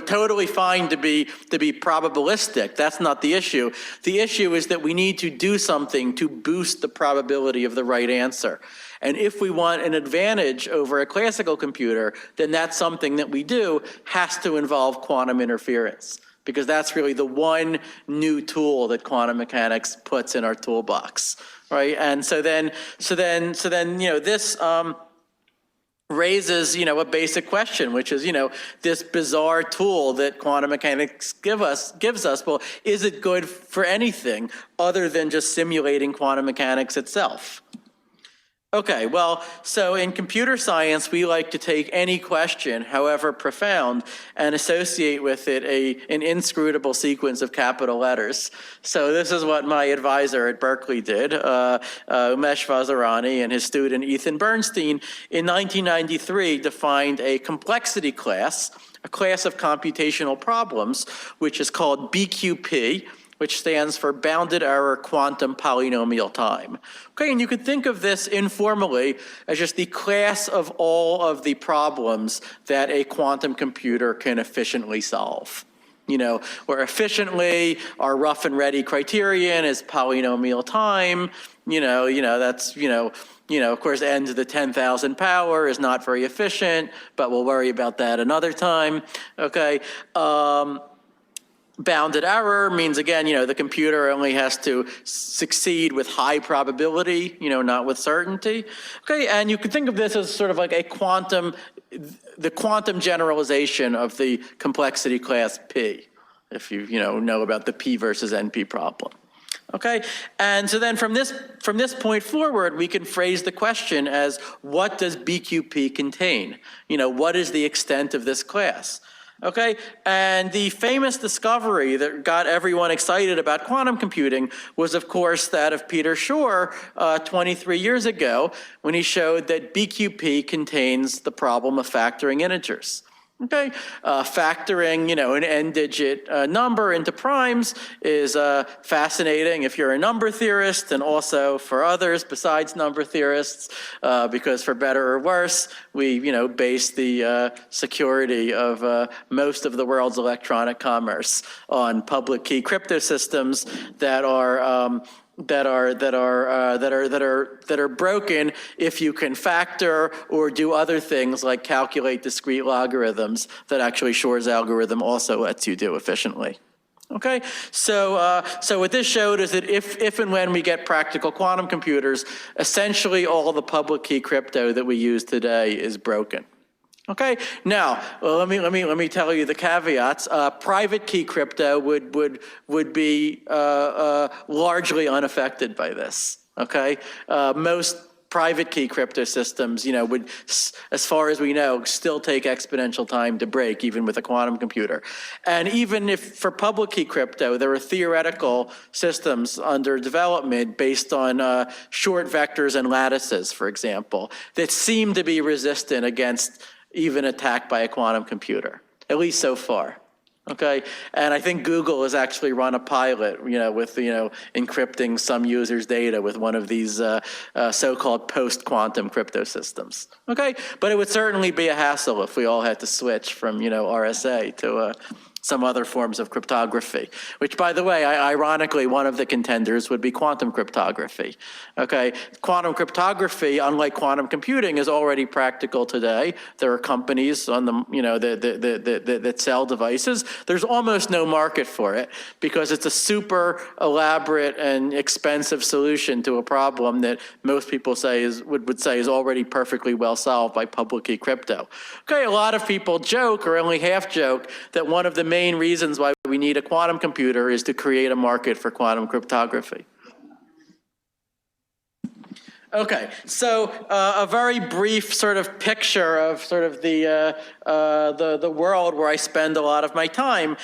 totally fine to be probabilistic. That's not the issue. The issue is that we need to do something to boost the probability of the right answer. And if we want an advantage over a classical computer, then that's something that we do has to involve quantum interference, because that's really the one new tool that quantum mechanics puts in our toolbox, right? And so then this raises, a basic question, which is, this bizarre tool that quantum mechanics gives us, well, is it good for anything other than just simulating quantum mechanics itself? Okay, well, so in computer science, we like to take any question, however profound, and associate with it an inscrutable sequence of capital letters. So this is what my advisor at Berkeley did, Umesh Vazirani, and his student Ethan Bernstein in 1993 defined a complexity class, a class of computational problems, which is called BQP, which stands for bounded error quantum polynomial time. Okay, and you could think of this informally as just the class of all of the problems that a quantum computer can efficiently solve. Where efficiently, our rough and ready criterion is polynomial time. That's, of course, n to the 10,000 power is not very efficient, but we'll worry about that another time, okay? Bounded error means, again, the computer only has to succeed with high probability, not with certainty. Okay, and you can think of this as sort of like the quantum generalization of the complexity class P, if you know about the P versus NP problem. Okay, and so then from this point forward, we can phrase the question as, what does BQP contain? What is the extent of this class? Okay, and the famous discovery that got everyone excited about quantum computing was, of course, that of Peter Shor 23 years ago, when he showed that BQP contains the problem of factoring integers. Okay, factoring, an n-digit number into primes is fascinating if you're a number theorist, and also for others besides number theorists, because for better or worse, we, base the security of most of the world's electronic commerce on public key crypto systems that are broken if you can factor or do other things like calculate discrete logarithms that actually Shor's algorithm also lets you do efficiently. Okay, so what this showed is that if and when we get practical quantum computers, essentially all the public key crypto that we use today is broken. Okay, now let me tell you the caveats. Private key crypto would be largely unaffected by this. Okay, most private key crypto systems, would, as far as we know, still take exponential time to break, even with a quantum computer. And even if for public key crypto, there are theoretical systems under development based on short vectors and lattices, for example, that seem to be resistant against even attack by a quantum computer, at least so far. Okay, and I think Google has actually run a pilot, with encrypting some users' data with one of these so-called post-quantum crypto systems. Okay, but it would certainly be a hassle if we all had to switch from RSA to some other forms of cryptography, which, by the way, ironically, one of the contenders would be quantum cryptography. Okay, quantum cryptography, unlike quantum computing, is already practical today. There are companies on that sell devices. There's almost no market for it because it's a super elaborate and expensive solution to a problem that most people would say is already perfectly well solved by public key crypto. Okay, a lot of people joke, or only half joke, that one of the main reasons why we need a quantum computer is to create a market for quantum cryptography. Okay, so a very brief sort of picture of sort of the the world where I spend a lot of my time.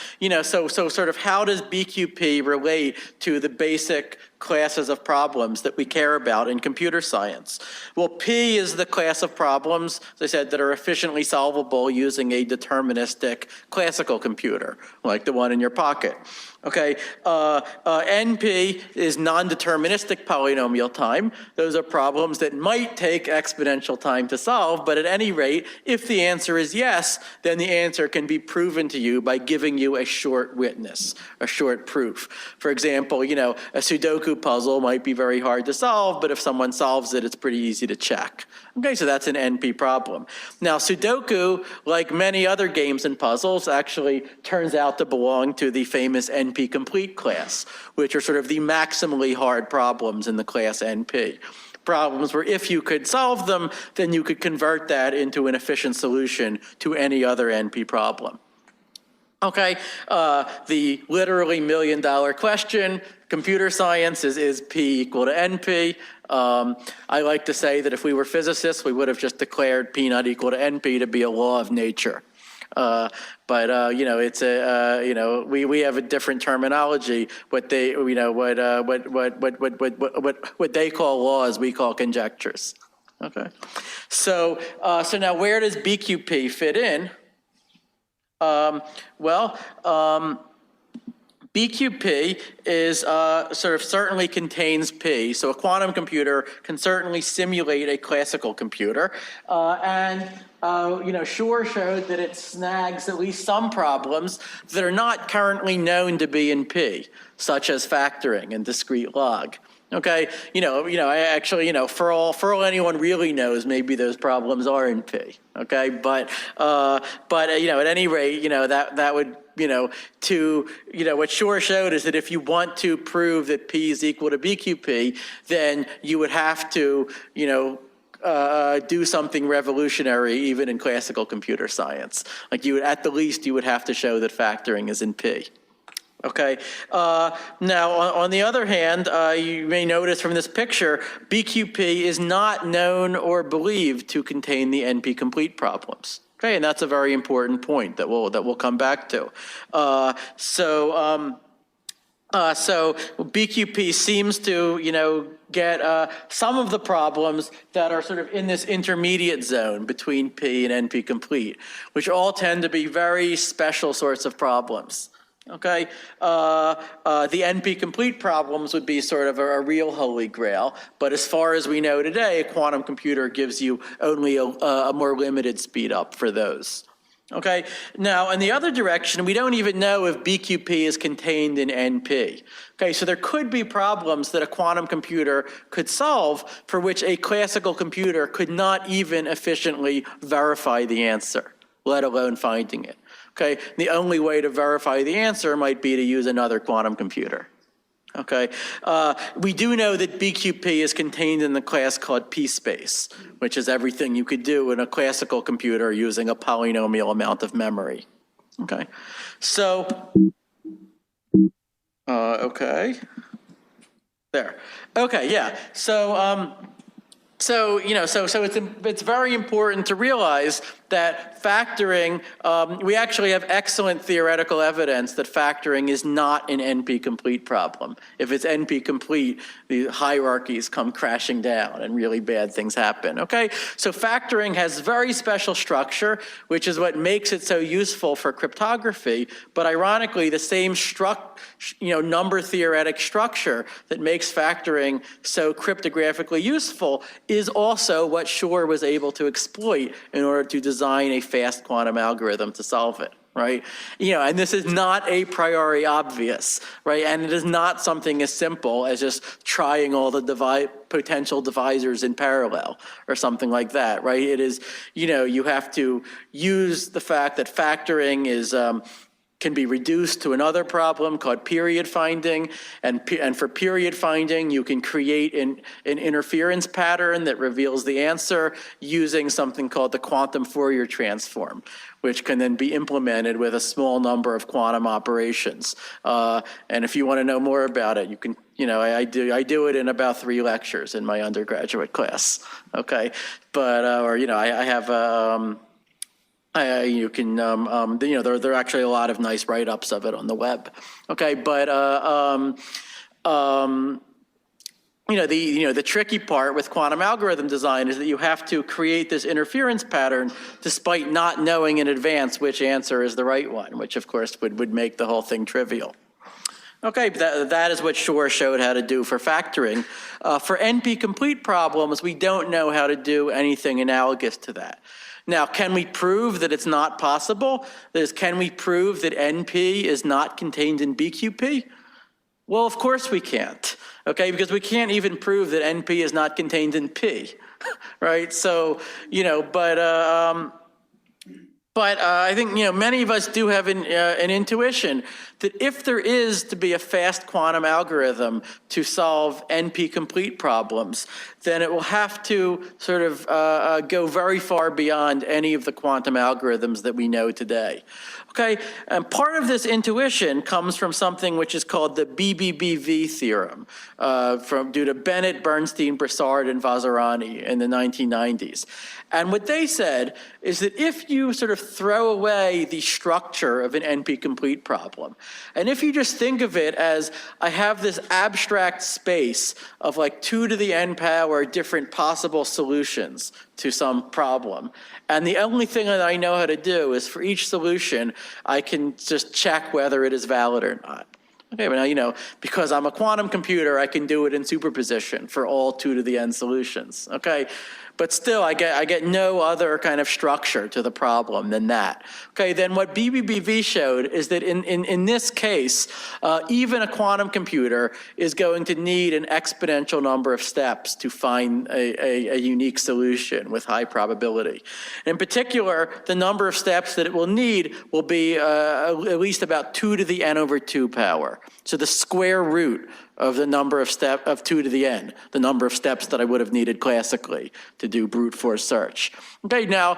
So sort of how does BQP relate to the basic classes of problems that we care about in computer science? Well, P is the class of problems, as I said, that are efficiently solvable using a deterministic classical computer, like the one in your pocket. Okay, NP is non-deterministic polynomial time. Those are problems that might take exponential time to solve, but at any rate, if the answer is yes, then the answer can be proven to you by giving you a short witness, a short proof. For example, a Sudoku puzzle might be very hard to solve, but if someone solves it, it's pretty easy to check. Okay, so that's an NP problem. Now, Sudoku, like many other games and puzzles, actually turns out to belong to the famous NP complete class, which are sort of the maximally hard problems in the class NP. Problems where if you could solve them, then you could convert that into an efficient solution to any other NP problem. Okay, the literally million-dollar question, computer science is P equal to NP. I like to say that if we were physicists, we would have just declared P not equal to NP to be a law of nature. But it's we have a different terminology. What they what they call laws, we call conjectures. Okay, so now where does BQP fit in? BQP is sort of certainly contains P, so a quantum computer can certainly simulate a classical computer, Shor showed that it snags at least some problems that are not currently known to be in P, such as factoring and discrete log. Okay, for all anyone really knows, maybe those problems are in P. Okay, but at any rate, that would, what Shor showed is that if you want to prove that P is equal to BQP, then you would have to, do something revolutionary even in classical computer science. Like at the least, you would have to show that factoring is in P. Okay, now on the other hand, you may notice from this picture, BQP is not known or believed to contain the NP complete problems. Okay, and that's a very important point that we'll come back to. So BQP seems to, get some of the problems that are sort of in this intermediate zone between P and NP complete, which all tend to be very special sorts of problems. Okay, the NP complete problems would be sort of a real holy grail, but as far as we know today, a quantum computer gives you only a more limited speed up for those. Okay, now in the other direction, we don't even know if BQP is contained in NP. Okay, so there could be problems that a quantum computer could solve for which a classical computer could not even efficiently verify the answer, let alone finding it. Okay, the only way to verify the answer might be to use another quantum computer. Okay, we do know that BQP is contained in the class called P-space, which is everything you could do in a classical computer using a polynomial amount of memory. Okay, so, okay, there. Okay, yeah, so it's very important to realize that factoring, we actually have excellent theoretical evidence that factoring is not an NP complete problem. If it's NP complete, the hierarchies come crashing down and really bad things happen, okay? So factoring has very special structure, which is what makes it so useful for cryptography, but ironically, the same number theoretic structure that makes factoring so cryptographically useful is also what Shor was able to exploit in order to design a fast quantum algorithm to solve it, right? And this is not a priori obvious, right? And it is not something as simple as just trying all the potential divisors in parallel or something like that, right? It is, you have to use the fact that factoring is, can be reduced to another problem called period finding. And for period finding, you can create an interference pattern that reveals the answer using something called the quantum Fourier transform, which can then be implemented with a small number of quantum operations. And if you want to know more about it, you can, I do it in about 3 lectures in my undergraduate class, okay? But, I have You can, there are actually a lot of nice write-ups of it on the web. Okay, but the tricky part with quantum algorithm design is that you have to create this interference pattern despite not knowing in advance which answer is the right one, which of course would make the whole thing trivial. Okay, that is what Shor showed how to do for factoring. For NP-complete problems, we don't know how to do anything analogous to that. Now, can we prove that it's not possible? That is, can we prove that NP is not contained in BQP? Well, of course we can't, okay? Because we can't even prove that NP is not contained in P, right? So, but I think many of us do have an intuition that if there is to be a fast quantum algorithm to solve NP-complete problems, then it will have to sort of go very far beyond any of the quantum algorithms that we know today. Okay, and part of this intuition comes from something which is called the BBBV theorem, due to Bennett, Bernstein, Broussard, and Vazirani in the 1990s. And what they said is that if you sort of throw away the structure of an NP-complete problem, and if you just think of it as, I have this abstract space of like 2 to the n power different possible solutions to some problem, and the only thing that I know how to do is for each solution, I can just check whether it is valid or not. Okay, but now, because I'm a quantum computer, I can do it in superposition for all 2 to the n solutions, okay? But still, I get no other kind of structure to the problem than that. Okay, then what BBBV showed is that in this case, even a quantum computer is going to need an exponential number of steps to find a unique solution with high probability. In particular, the number of steps that it will need will be at least about 2 to the n over 2 power. So the square root of the number of 2 to the n, the number of steps that I would have needed classically to do brute force search. Okay, now,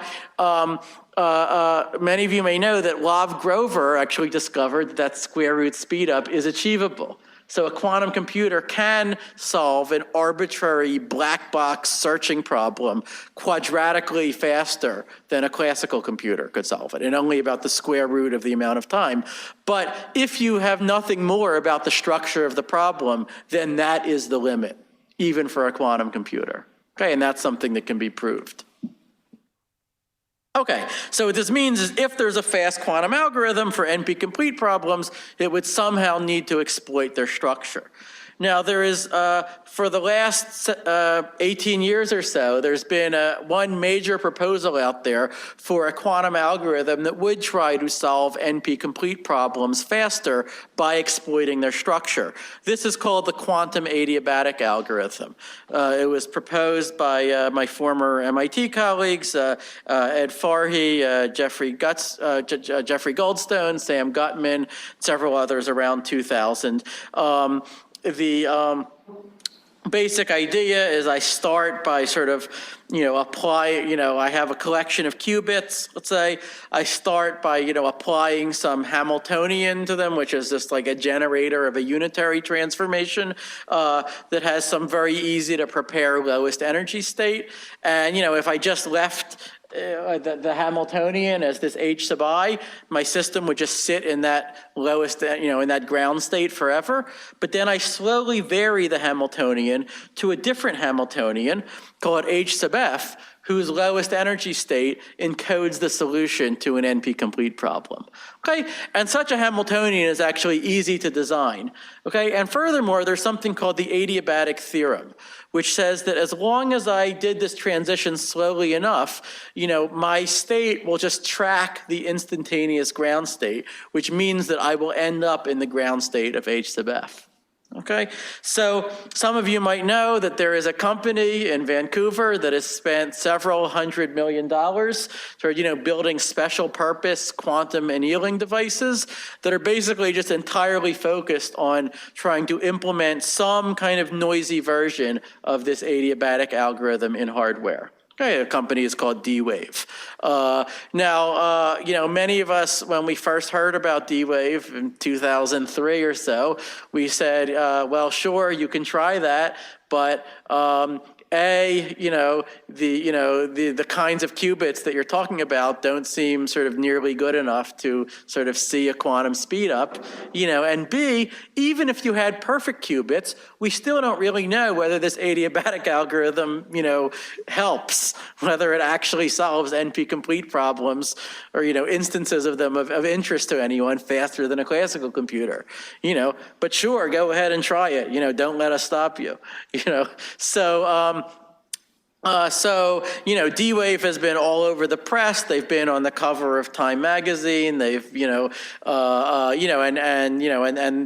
many of you may know that Lov Grover actually discovered that square root speedup is achievable. So a quantum computer can solve an arbitrary black box searching problem quadratically faster than a classical computer could solve it, in only about the square root of the amount of time. But if you have nothing more about the structure of the problem, then that is the limit, even for a quantum computer. Okay, and that's something that can be proved. Okay, so what this means is if there's a fast quantum algorithm for NP-complete problems, it would somehow need to exploit their structure. Now there is, for the last 18 years or so, there's been one major proposal out there for a quantum algorithm that would try to solve NP-complete problems faster by exploiting their structure. This is called the quantum adiabatic algorithm. It was proposed by my former MIT colleagues, Ed Farhi, Jeffrey Goldstone, Sam Gutman, several others around 2000. The basic idea is I start by sort of, I have a collection of qubits, let's say. I start by, applying some Hamiltonian to them, which is just like a generator of a unitary transformation that has some very easy to prepare lowest energy state. And, if I just left the Hamiltonian as this H sub I, my system would just sit in that lowest, in that ground state forever. But then I slowly vary the Hamiltonian to a different Hamiltonian called H sub F, whose lowest energy state encodes the solution to an NP-complete problem. Okay, and such a Hamiltonian is actually easy to design. Okay, and furthermore, there's something called the adiabatic theorem, which says that as long as I did this transition slowly enough, my state will just track the instantaneous ground state, which means that I will end up in the ground state of H sub F. Okay, so some of you might know that there is a company in Vancouver that has spent several $100 million for, building special purpose quantum annealing devices that are basically just entirely focused on trying to implement some kind of noisy version of this adiabatic algorithm in hardware. Okay, the company is called D-Wave. Many of us, when we first heard about D-Wave in 2003 or so, we said, well, sure, you can try that, but the kinds of qubits that you're talking about don't seem sort of nearly good enough to sort of see a quantum speed up, and B, even if you had perfect qubits, we still don't really know whether this adiabatic algorithm, helps, whether it actually solves NP-complete problems or, instances of them of interest to anyone faster than a classical computer, but sure, go ahead and try it, don't let us stop you, D-Wave has been all over the press. They've been on the cover of Time magazine. They've, and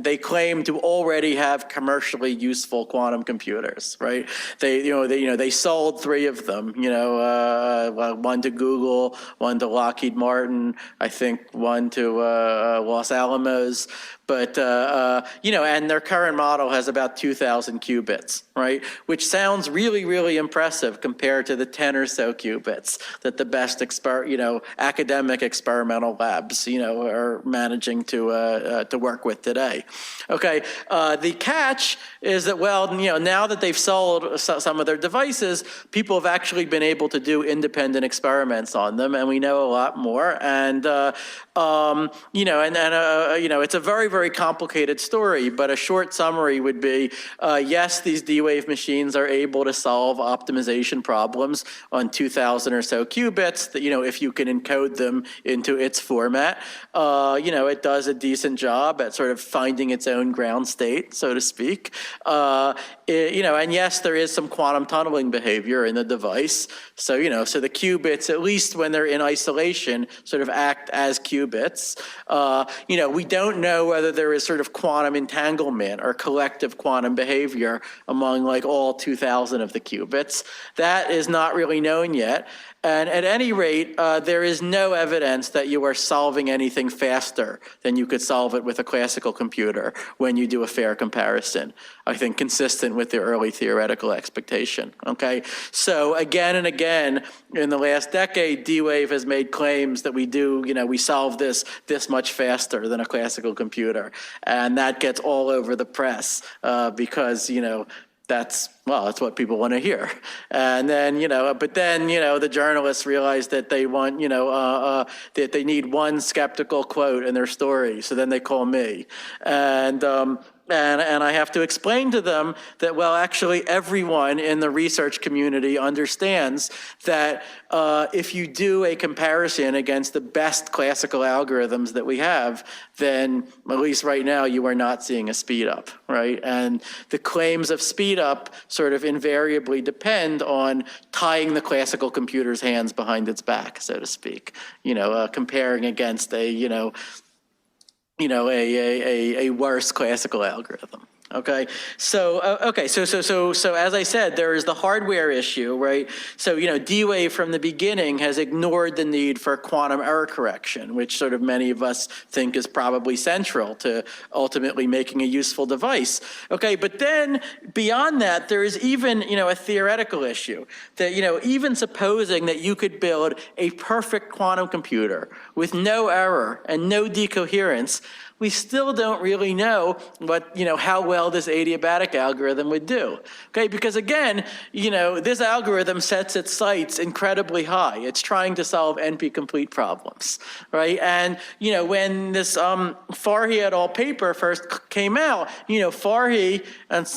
they claim to already have commercially useful quantum computers, right? They sold 3 of them, one to Google, one to Lockheed Martin, I think one to Los Alamos. But, and their current model has about 2,000 qubits, right? Which sounds really, really impressive compared to the 10 or so qubits that the best academic experimental labs, are managing to work with today. Okay, the catch is that, now that they've sold some of their devices, people have actually been able to do independent experiments on them, and we know a lot more. And, it's a very, very complicated story, but a short summary would be, yes, these D-Wave machines are able to solve optimization problems on 2,000 or so qubits, that, if you can encode them into its format. It does a decent job at sort of finding its own ground state, so to speak. And yes, there is some quantum tunneling behavior in the device. So, so the qubits, at least when they're in isolation, sort of act as qubits. We don't know whether there is sort of quantum entanglement or collective quantum behavior among all 2,000 of the qubits. That is not really known yet. And at any rate, there is no evidence that you are solving anything faster than you could solve it with a classical computer when you do a fair comparison. I think consistent with the early theoretical expectation, okay? So again and again, in the last decade, D-Wave has made claims that we solve this much faster than a classical computer. And that gets all over the press because, that's what people want to hear. And then, the journalists realize that they want, that they need one skeptical quote in their story. So then they call me. And I have to explain to them that, actually everyone in the research community understands that if you do a comparison against the best classical algorithms that we have, then at least right now you are not seeing a speed up, right? And the claims of speed up sort of invariably depend on tying the classical computer's hands behind its back, so to speak, comparing against a worse classical algorithm. Okay, so as I said, there is the hardware issue, right? So, D-Wave from the beginning has ignored the need for quantum error correction, which sort of many of us think is probably central to ultimately making a useful device. Okay, but then beyond that, there is even, a theoretical issue that, even supposing that you could build a perfect quantum computer with no error and no decoherence, we still don't really know how well this adiabatic algorithm would do. Okay, because again, this algorithm sets its sights incredibly high. It's trying to solve NP-complete problems, right? And when this Farhi et al. Paper first came out, Farhi and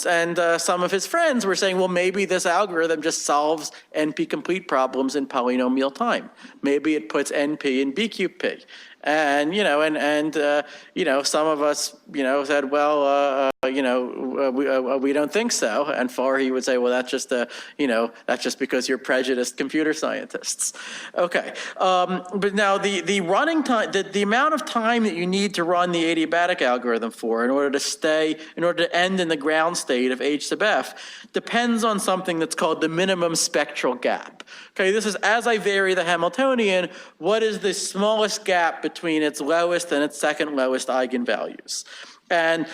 some of his friends were saying, well, maybe this algorithm just solves NP-complete problems in polynomial time. Maybe it puts NP in BQP. And, some of us, said, well, we don't think so. And Farhi would say, well, that's just because you're prejudiced computer scientists. Okay. But now the running time, the amount of time that you need to run the adiabatic algorithm for in order to end in the ground state of H sub f depends on something that's called the minimum spectral gap. Okay. This is, as I vary the Hamiltonian, what is the smallest gap between its lowest and its second lowest eigenvalues. And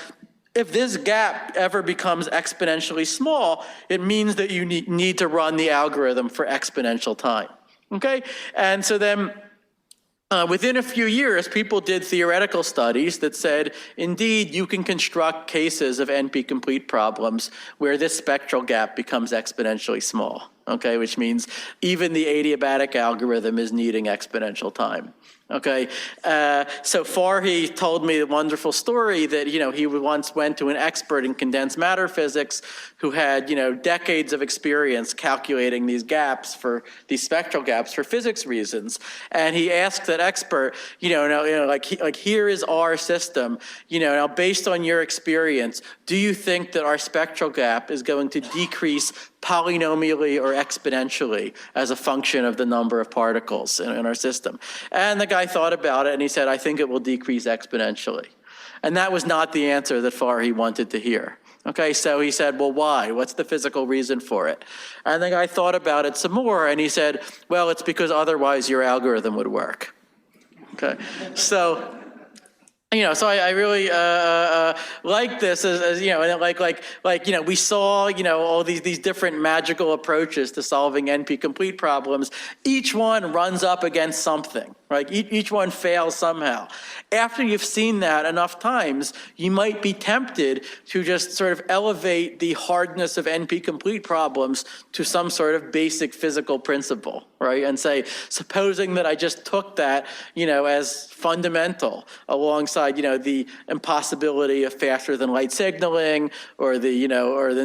if this gap ever becomes exponentially small, it means that you need to run the algorithm for exponential time, okay? And so then Within a few years, people did theoretical studies that said, indeed, you can construct cases of NP-complete problems where this spectral gap becomes exponentially small, okay, which means even the adiabatic algorithm is needing exponential time. Okay, so Farhi told me a wonderful story that, he once went to an expert in condensed matter physics who had, decades of experience calculating these gaps these spectral gaps for physics reasons. And he asked that expert, like here is our system, now based on your experience, do you think that our spectral gap is going to decrease polynomially or exponentially as a function of the number of particles in our system? And the guy thought about it and he said, I think it will decrease exponentially. And that was not the answer that Farhi wanted to hear. Okay, so he said, well, why? What's the physical reason for it? And the guy thought about it some more and he said, well, it's because otherwise your algorithm would work. Okay, so so I really like this as and like we saw all these different magical approaches to solving NP-complete problems. Each one runs up against something, right? Each one fails somehow. After you've seen that enough times, you might be tempted to just sort of elevate the hardness of NP-complete problems to some sort of basic physical principle, right? And say, supposing that I just took that, as fundamental alongside, the impossibility of faster than light signaling or the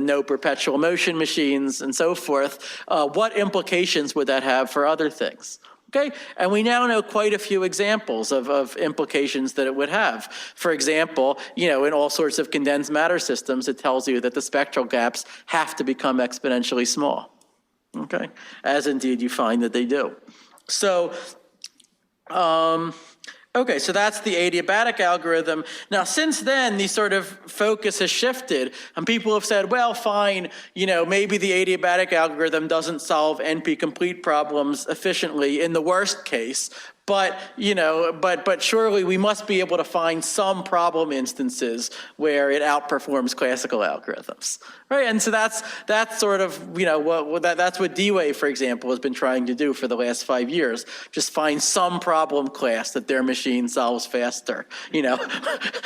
no perpetual motion machines and so forth, what implications would that have for other things? Okay, and we now know quite a few examples of implications that it would have. For example, in all sorts of condensed matter systems, it tells you that the spectral gaps have to become exponentially small. Okay, as indeed you find that they do. So, okay, so that's the adiabatic algorithm. Now, since then, the sort of focus has shifted, and people have said, well, fine, maybe the adiabatic algorithm doesn't solve NP-complete problems efficiently in the worst case, but but surely we must be able to find some problem instances where it outperforms classical algorithms, right? And so that's sort of that's what D-Wave, for example, has been trying to do for the last 5 years. Just find some problem class that their machine solves faster,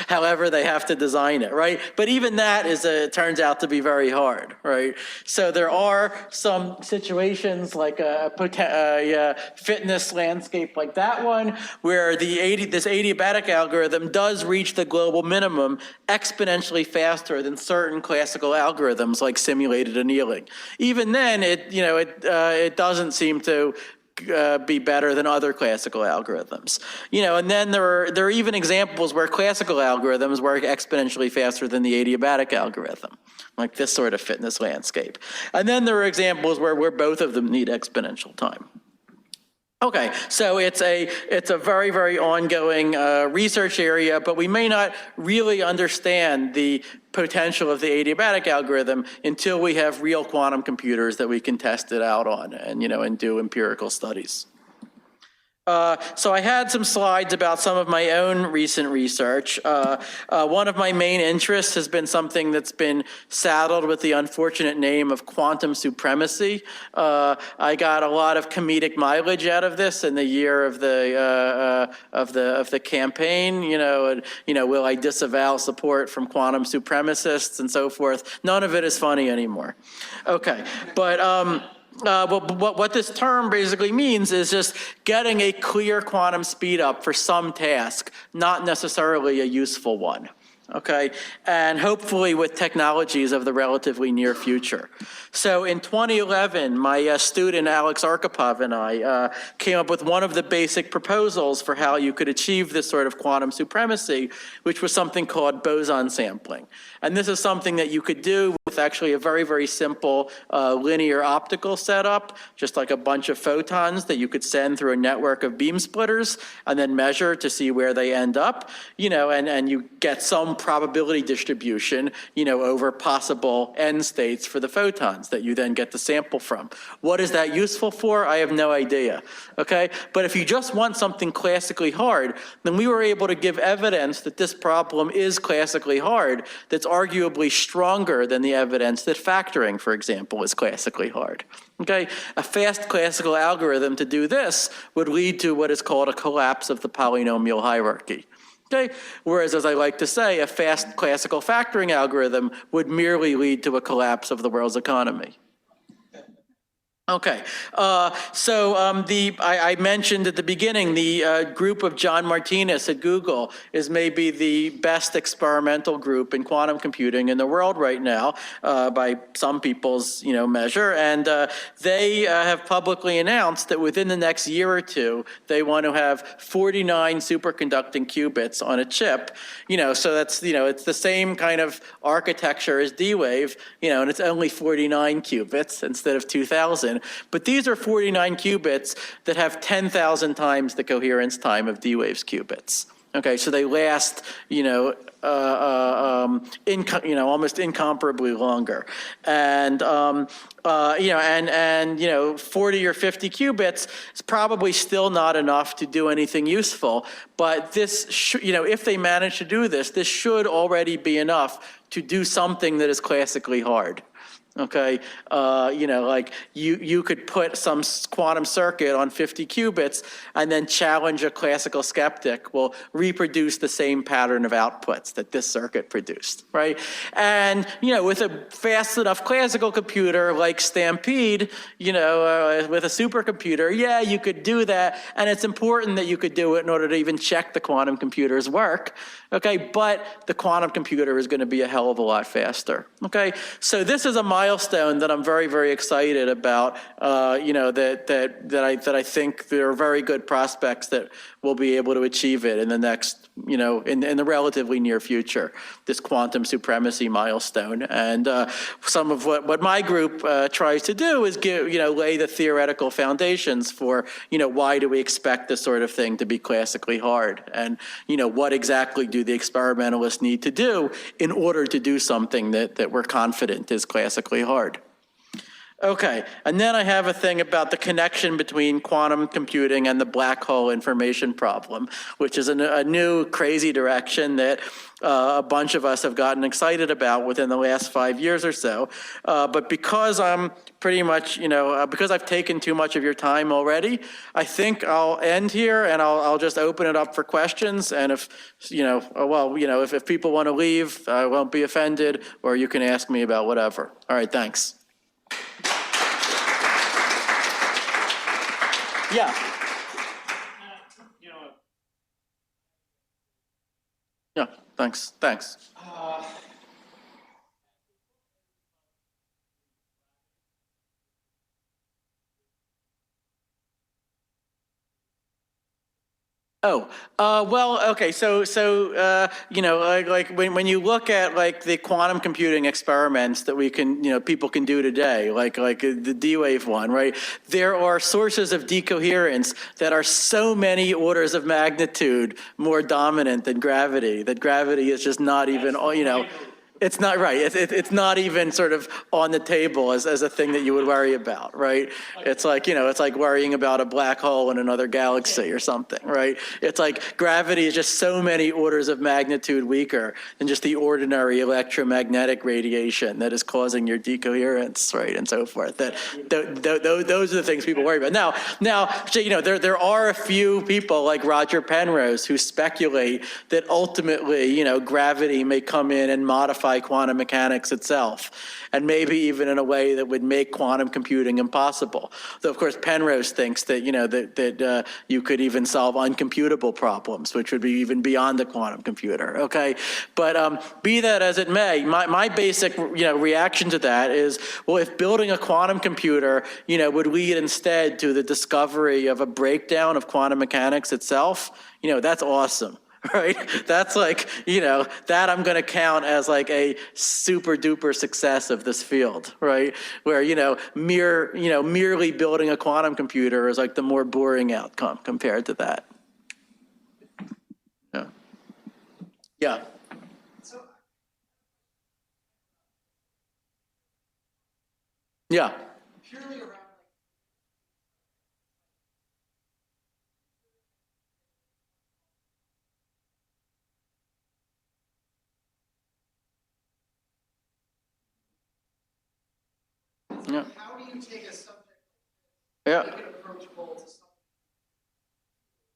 however they have to design it, right? But even that turns out to be very hard, right? So there are some situations like a fitness landscape like that one, where this adiabatic algorithm does reach the global minimum exponentially faster than certain classical algorithms like simulated annealing. Even then, it doesn't seem to be better than other classical algorithms. And then there are even examples where classical algorithms work exponentially faster than the adiabatic algorithm, like this sort of fitness landscape. And then there are examples where both of them need exponential time. Okay, so it's a very, very ongoing research area, but we may not really understand the potential of the adiabatic algorithm until we have real quantum computers that we can test it out on and do empirical studies. So I had some slides about some of my own recent research. One of my main interests has been something that's been saddled with the unfortunate name of quantum supremacy. I got a lot of comedic mileage out of this in the year of the campaign. Will I disavow support from quantum supremacists and so forth? None of it is funny anymore. Okay, but what this term basically means is just getting a clear quantum speedup for some task, not necessarily a useful one. Okay, and hopefully with technologies of the relatively near future. So in 2011, my student Alex Arkhipov and I came up with one of the basic proposals for how you could achieve this sort of quantum supremacy, which was something called boson sampling. And this is something that you could do with actually a very, very simple linear optical setup, just like a bunch of photons that you could send through a network of beam splitters and then measure to see where they end up, and you get some probability distribution, over possible end states for the photons that you then get the sample from. What is that useful for? I have no idea, okay? But if you just want something classically hard, then we were able to give evidence that this problem is classically hard that's arguably stronger than the evidence that factoring, for example, is classically hard. Okay, a fast classical algorithm to do this would lead to what is called a collapse of the polynomial hierarchy. Okay, whereas, as I like to say, a fast classical factoring algorithm would merely lead to a collapse of the world's economy. Okay, I mentioned at the beginning, the group of John Martinez at Google is maybe the best experimental group in quantum computing in the world right now, by some people's measure, and they have publicly announced that within the next year or two, they want to have 49 superconducting qubits on a chip. So that's it's the same kind of architecture as D-Wave, and it's only 49 qubits instead of 2,000. But these are 49 qubits that have 10,000 times the coherence time of D-Wave's qubits. Okay, so they last, almost incomparably longer, and 40 or 50 qubits is probably still not enough to do anything useful. But this, if they manage to do this, this should already be enough to do something that is classically hard. Okay, like you could put some quantum circuit on 50 qubits and then challenge a classical skeptic will reproduce the same pattern of outputs that this circuit produced, right? And, with a fast enough classical computer like Stampede, with a supercomputer, yeah, you could do that. And it's important that you could do it in order to even check the quantum computer's work, okay? But the quantum computer is going to be a hell of a lot faster, okay? So this is a milestone that I'm very, very excited about, that I think there are very good prospects that we'll be able to achieve it in the next, in the relatively near future, this quantum supremacy milestone. And some of what my group tries to do is lay the theoretical foundations for, why do we expect this sort of thing to be classically hard? And, what exactly do the experimentalists need to do in order to do something that we're confident is classically hard? Okay, and then I have a thing about the connection between quantum computing and the black hole information problem, which is a new crazy direction that a bunch of us have gotten excited about within the last 5 years or so. But because I'm pretty much, because I've taken too much of your time already, I think I'll end here and I'll just open it up for questions. And if, if people want to leave, I won't be offended, or you can ask me about whatever. All right, thanks. Yeah. Yeah, thanks. Well, okay, so like when you look at like the quantum computing experiments that we can, people can do today, like the D-Wave one, right? There are sources of decoherence that are so many orders of magnitude more dominant than gravity, that gravity is just not even, it's not right. It's not even sort of on the table as a thing that you would worry about, right? It's like, it's like worrying about a black hole in another galaxy or something, right? It's like gravity is just so many orders of magnitude weaker than just the ordinary electromagnetic radiation that is causing your decoherence, right, and so forth. That those are the things people worry about. Now, there are a few people like Roger Penrose who speculate that ultimately, gravity may come in and modify quantum mechanics itself, and maybe even in a way that would make quantum computing impossible. Though, of course, Penrose thinks that, that you could even solve uncomputable problems, which would be even beyond the quantum computer, okay? But be that as it may, my basic, reaction to that is, well, if building a quantum computer, would lead instead to the discovery of a breakdown of quantum mechanics itself, that's awesome. Right? That's like, that I'm going to count as like a super duper success of this field, right? Where, merely building a quantum computer is like the more boring outcome compared to that. Yeah. So Yeah. Yeah. Yeah.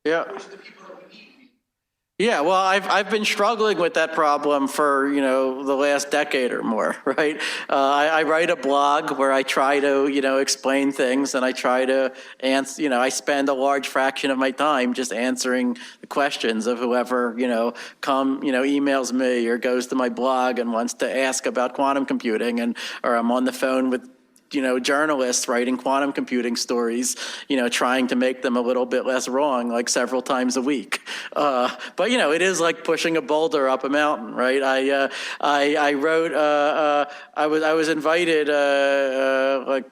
Yeah. Yeah, well, I've been struggling with that problem for, the last decade or more, right? I write a blog where I try to, explain things, and I try to answer, I spend a large fraction of my time just answering the questions of whoever, emails me or goes to my blog and wants to ask about quantum computing, or I'm on the phone with journalists writing quantum computing stories, trying to make them a little bit less wrong, like several times a week. But it is like pushing a boulder up a mountain, right? I wrote, I was invited, like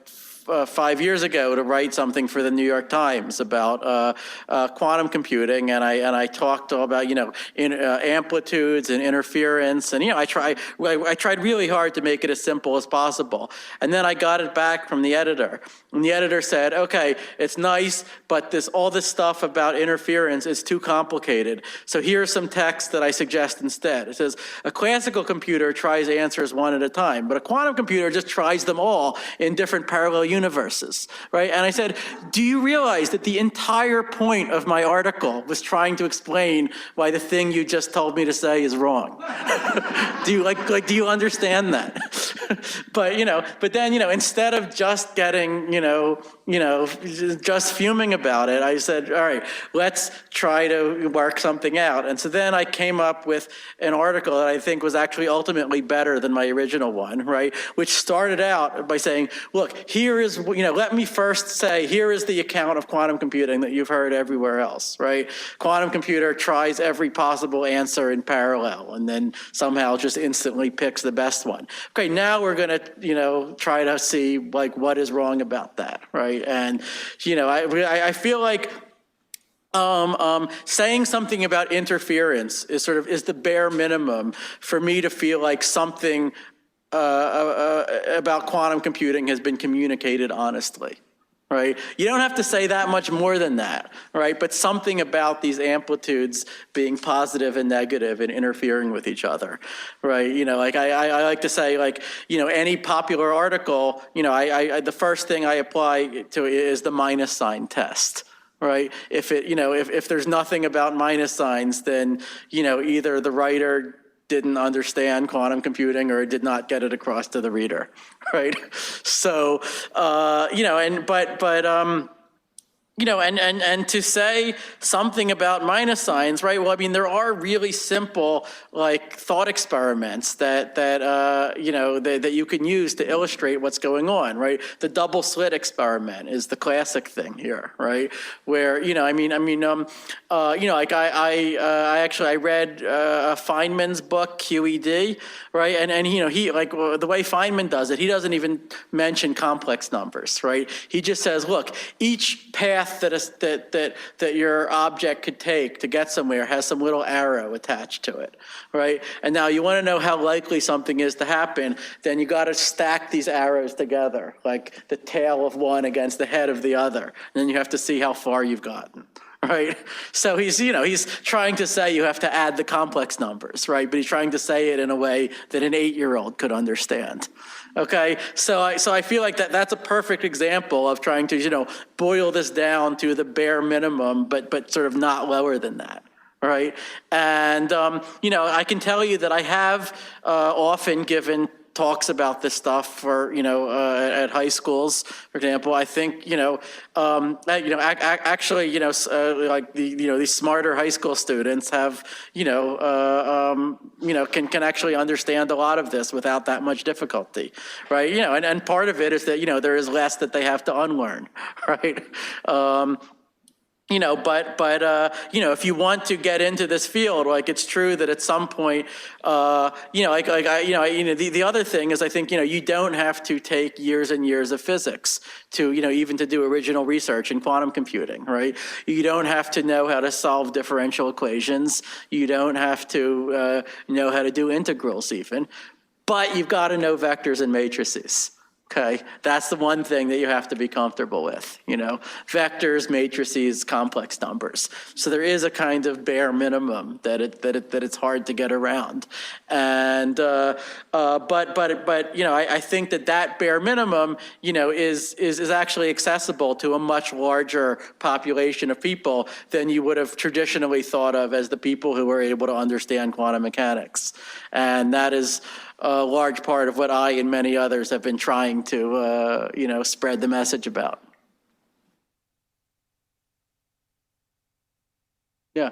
5 years ago to write something for the New York Times about quantum computing, and I talked all about amplitudes and interference, and I tried really hard to make it as simple as possible, and then I got it back from the editor, and the editor said, "Okay, it's nice, but all this stuff about interference is too complicated. So here's some text that I suggest instead." It says, "A classical computer tries answers one at a time, but a quantum computer just tries them all in different parallel universes," right? And I said, "Do you realize that the entire point of my article was trying to explain why the thing you just told me to say is wrong?" Do you do you understand that? but then, instead of just getting, just fuming about it, I said, all right, let's try to work something out. And so then I came up with an article that I think was actually ultimately better than my original one, right? Which started out by saying, look, here is, let me first say, here is the account of quantum computing that you've heard everywhere else, right? Quantum computer tries every possible answer in parallel and then somehow just instantly picks the best one. Okay, now we're gonna, try to see what is wrong about that, right? And, I feel like saying something about interference is the bare minimum for me to feel like something about quantum computing has been communicated honestly, right? You don't have to say that much more than that, right? But something about these amplitudes being positive and negative and interfering with each other, right? I like to say, any popular article, the first thing I apply to is the minus sign test. Right. If there's nothing about minus signs, then, either the writer didn't understand quantum computing or did not get it across to the reader. Right. So, and to say something about minus signs, right? Well, I mean, there are really simple, thought experiments that you can use to illustrate what's going on, right? The double slit experiment is the classic thing here, right? Where, I read Feynman's book, QED, right? And he the way Feynman does it, he doesn't even mention complex numbers, right? He just says, look, each path that your object could take to get somewhere has some little arrow attached to it, right? And now you want to know how likely something is to happen, then you got to stack these arrows together, like the tail of one against the head of the other. And then you have to see how far you've gotten. Right. So he's trying to say you have to add the complex numbers, right? But he's trying to say it in a way that an 8-year-old could understand. Okay. So I feel like that's a perfect example of trying to, boil this down to the bare minimum, but sort of not lower than that. Right. And, I can tell you that I have often given talks about this stuff for, at high schools, for example. I think, actually, these smarter high school students have, can actually understand a lot of this without that much difficulty, right? And part of it is that, there is less that they have to unlearn, right? If you want to get into this field, it's true that at some point, the other thing is I think, you don't have to take years and years of physics to, even to do original research in quantum computing, right? You don't have to know how to solve differential equations. You don't have to know how to do integrals even, but you've got to know vectors and matrices. Okay, that's the one thing that you have to be comfortable with, vectors, matrices, complex numbers. So there is a kind of bare minimum that it's hard to get around. And, I think that bare minimum, is actually accessible to a much larger population of people than you would have traditionally thought of as the people who are able to understand quantum mechanics. And that is a large part of what I and many others have been trying to, spread the message about. Yeah.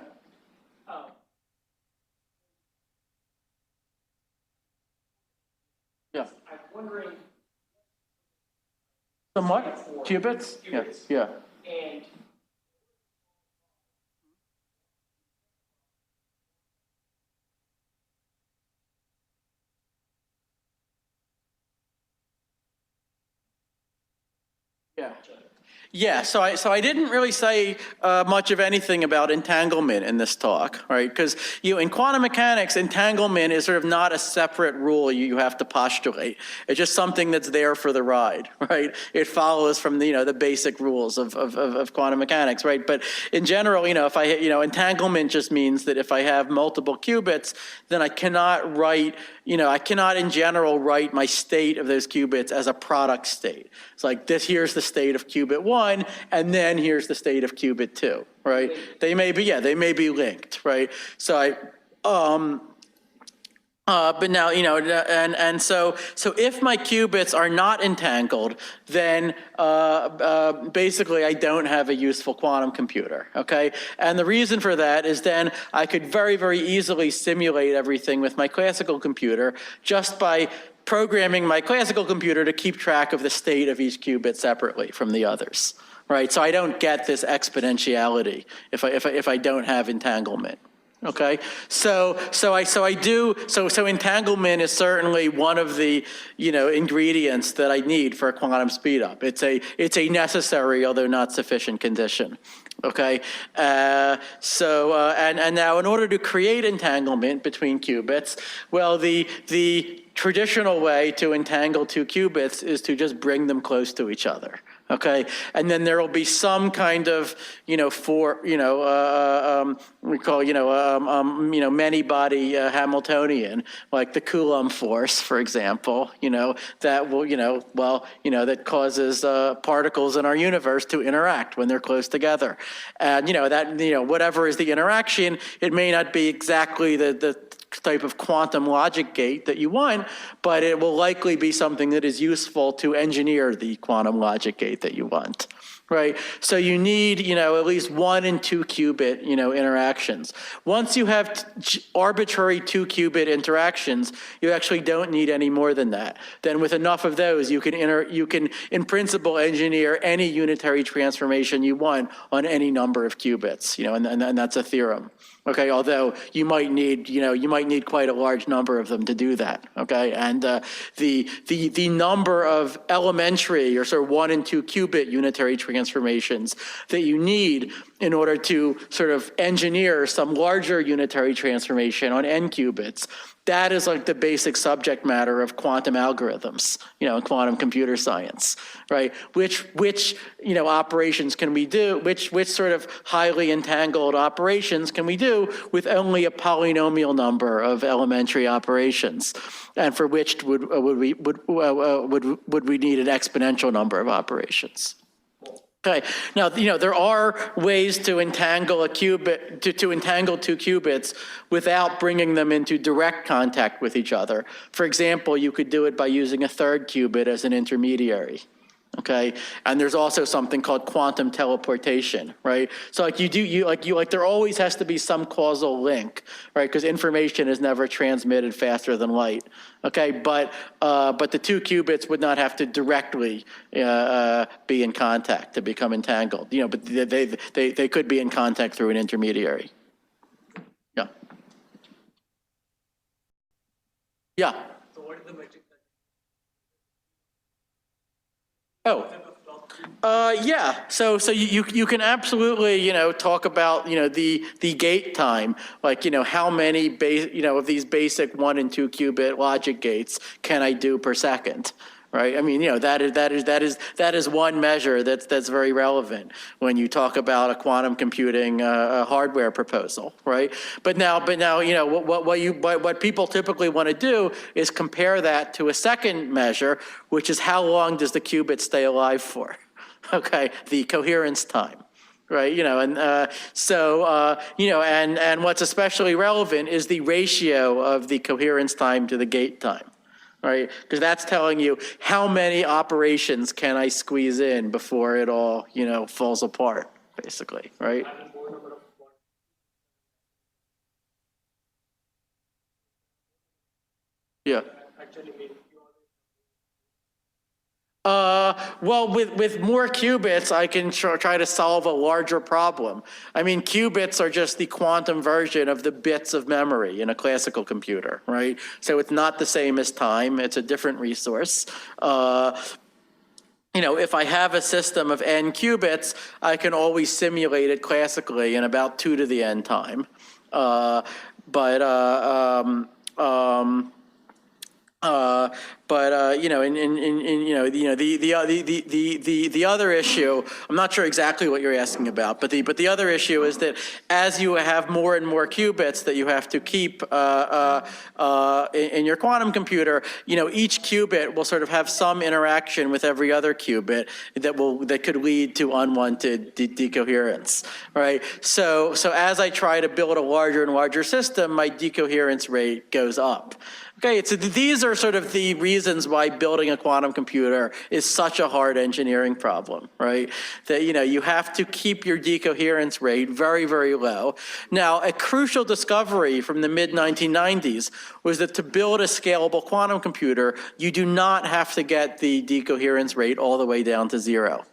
Yeah. I'm wondering. Somewhat? Qubits? Yeah. And Yeah. Yeah, so I didn't really say much of anything about entanglement in this talk, right? Because in quantum mechanics, entanglement is sort of not a separate rule you have to postulate. It's just something that's there for the ride, right? It follows from the basic rules of quantum mechanics, right? But in general, if entanglement just means that if I have multiple qubits, then I cannot write, I cannot in general write my state of those qubits as a product state. It's like here's the state of qubit 1, and then here's the state of qubit 2, right? They may be linked, right? So but now, so if my qubits are not entangled, then basically I don't have a useful quantum computer, okay? And the reason for that is then I could very, very easily simulate everything with my classical computer just by programming my classical computer to keep track of the state of each qubit separately from the others, right? So I don't get this exponentiality if I don't have entanglement. Okay, so entanglement is certainly one of the ingredients that I need for a quantum speedup. It's a necessary, although not sufficient, condition. Okay, and now in order to create entanglement between qubits, well, the traditional way to entangle two qubits is to just bring them close to each other. Okay, and then there will be some kind of, we call, many-body Hamiltonian, like the Coulomb force, for example, that will, that causes particles in our universe to interact when they're close together. And, whatever is the interaction, it may not be exactly the type of quantum logic gate that you want, but it will likely be something that is useful to engineer the quantum logic gate that you want, right? So you need, at least 1 and 2 qubit, interactions. Once you have arbitrary 2 qubit interactions, you actually don't need any more than that. Then with enough of those, you can in principle engineer any unitary transformation you want on any number of qubits, and that's a theorem. Okay, although you might need quite a large number of them to do that. Okay, and the number of elementary or sort of 1 and 2 qubit unitary transformations that you need in order to sort of engineer some larger unitary transformation on n qubits, that is like the basic subject matter of quantum algorithms, in quantum computer science, right? Which operations can we do? Which sort of highly entangled operations can we do with only a polynomial number of elementary operations, and for which would we need an exponential number of operations? Okay, now, there are ways to entangle a qubit, to entangle 2 qubits without bringing them into direct contact with each other. For example, you could do it by using a 3rd qubit as an intermediary. Okay, and there's also something called quantum teleportation, right? So there always has to be some causal link, right? Because information is never transmitted faster than light. Okay, but the 2 qubits would not have to directly be in contact to become entangled. But they could be in contact through an intermediary. Yeah. Yeah. So what is the metric? Yeah. So you can absolutely, talk about, the gate time, like, how many of these basic 1 and 2 qubit logic gates can I do per second, right? I mean, that is one measure that's very relevant when you talk about a quantum computing hardware proposal, right? But now, what people typically want to do is compare that to a second measure, which is how long does the qubit stay alive for? Okay, the coherence time. Right, and what's especially relevant is the ratio of the coherence time to the gate time, right? Because that's telling you how many operations can I squeeze in before it all, falls apart, basically, right? Yeah. Actually, make you Well, with more qubits, I can try to solve a larger problem. I mean, qubits are just the quantum version of the bits of memory in a classical computer, right? So it's not the same as time. It's a different resource. If I have a system of n qubits, I can always simulate it classically in about 2 to the n time. Uh, but uh, the other issue, I'm not sure exactly what you're asking about, but the other issue is that as you have more and more qubits that you have to keep in your quantum computer, each qubit will sort of have some interaction with every other qubit that could lead to unwanted decoherence, right? So as I try to build a larger and larger system, my decoherence rate goes up. Okay, so these are sort of the reasons why building a quantum computer is such a hard engineering problem, right? That, you have to keep your decoherence rate very, very low. Now, a crucial discovery from the mid-1990s was that to build a scalable quantum computer, you do not have to get the decoherence rate all the way down to 0.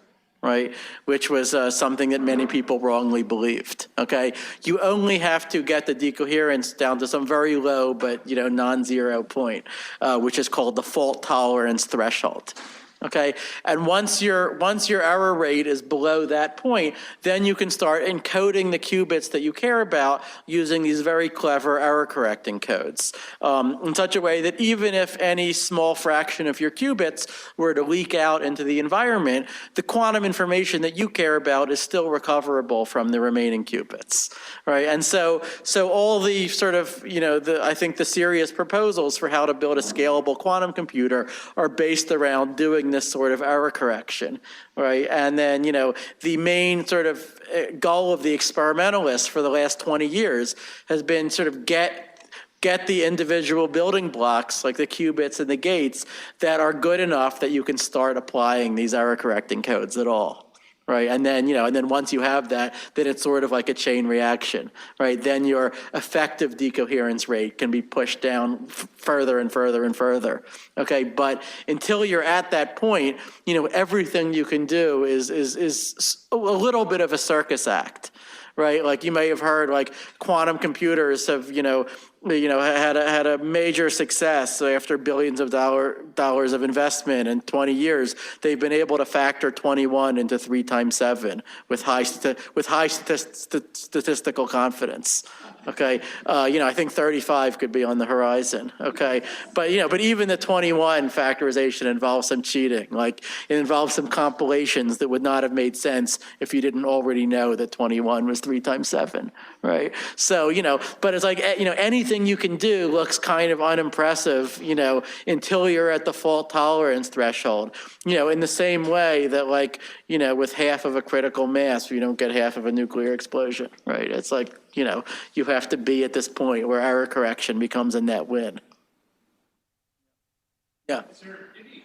Right, which was something that many people wrongly believed, okay? You only have to get the decoherence down to some very low but, non-zero point, which is called the fault tolerance threshold. Okay, and once your error rate is below that point, then you can start encoding the qubits that you care about using these very clever error correcting codes in such a way that even if any small fraction of your qubits were to leak out into the environment, the quantum information that you care about is still recoverable from the remaining qubits, right? And so all the sort of, I think the serious proposals for how to build a scalable quantum computer are based around doing this sort of error correction, right? And then, the main sort of goal of the experimentalists for the last 20 years has been sort of get the individual building blocks, like the qubits and the gates, that are good enough that you can start applying these error correcting codes at all. Right, and then once you have that, then it's sort of like a chain reaction, right? Then your effective decoherence rate can be pushed down further and further and further. Okay, but until you're at that point, everything you can do is a little bit of a circus act, right? Like you may have heard, like quantum computers have, had a major success after billions of dollars of investment in 20 years. They've been able to factor 21 into 3 times 7 with high statistical confidence. Okay, I think 35 could be on the horizon. Okay, but even the 21 factorization involves some cheating. Like it involves some compilations that would not have made sense if you didn't already know that 21 was 3 times 7. Right. So but it's like anything you can do looks kind of unimpressive. Until you're at the fault tolerance threshold. In the same way that with half of a critical mass, you don't get half of a nuclear explosion. Right. It's like you have to be at this point where error correction becomes a net win. Yeah. Is there any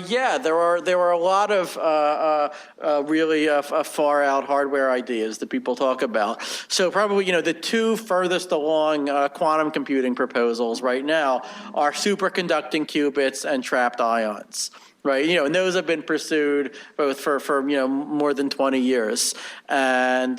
Yeah, there are a lot of really far out hardware ideas that people talk about. So probably the 2 furthest along quantum computing proposals right now are superconducting qubits and trapped ions. Right, and those have been pursued both for more than 20 years, and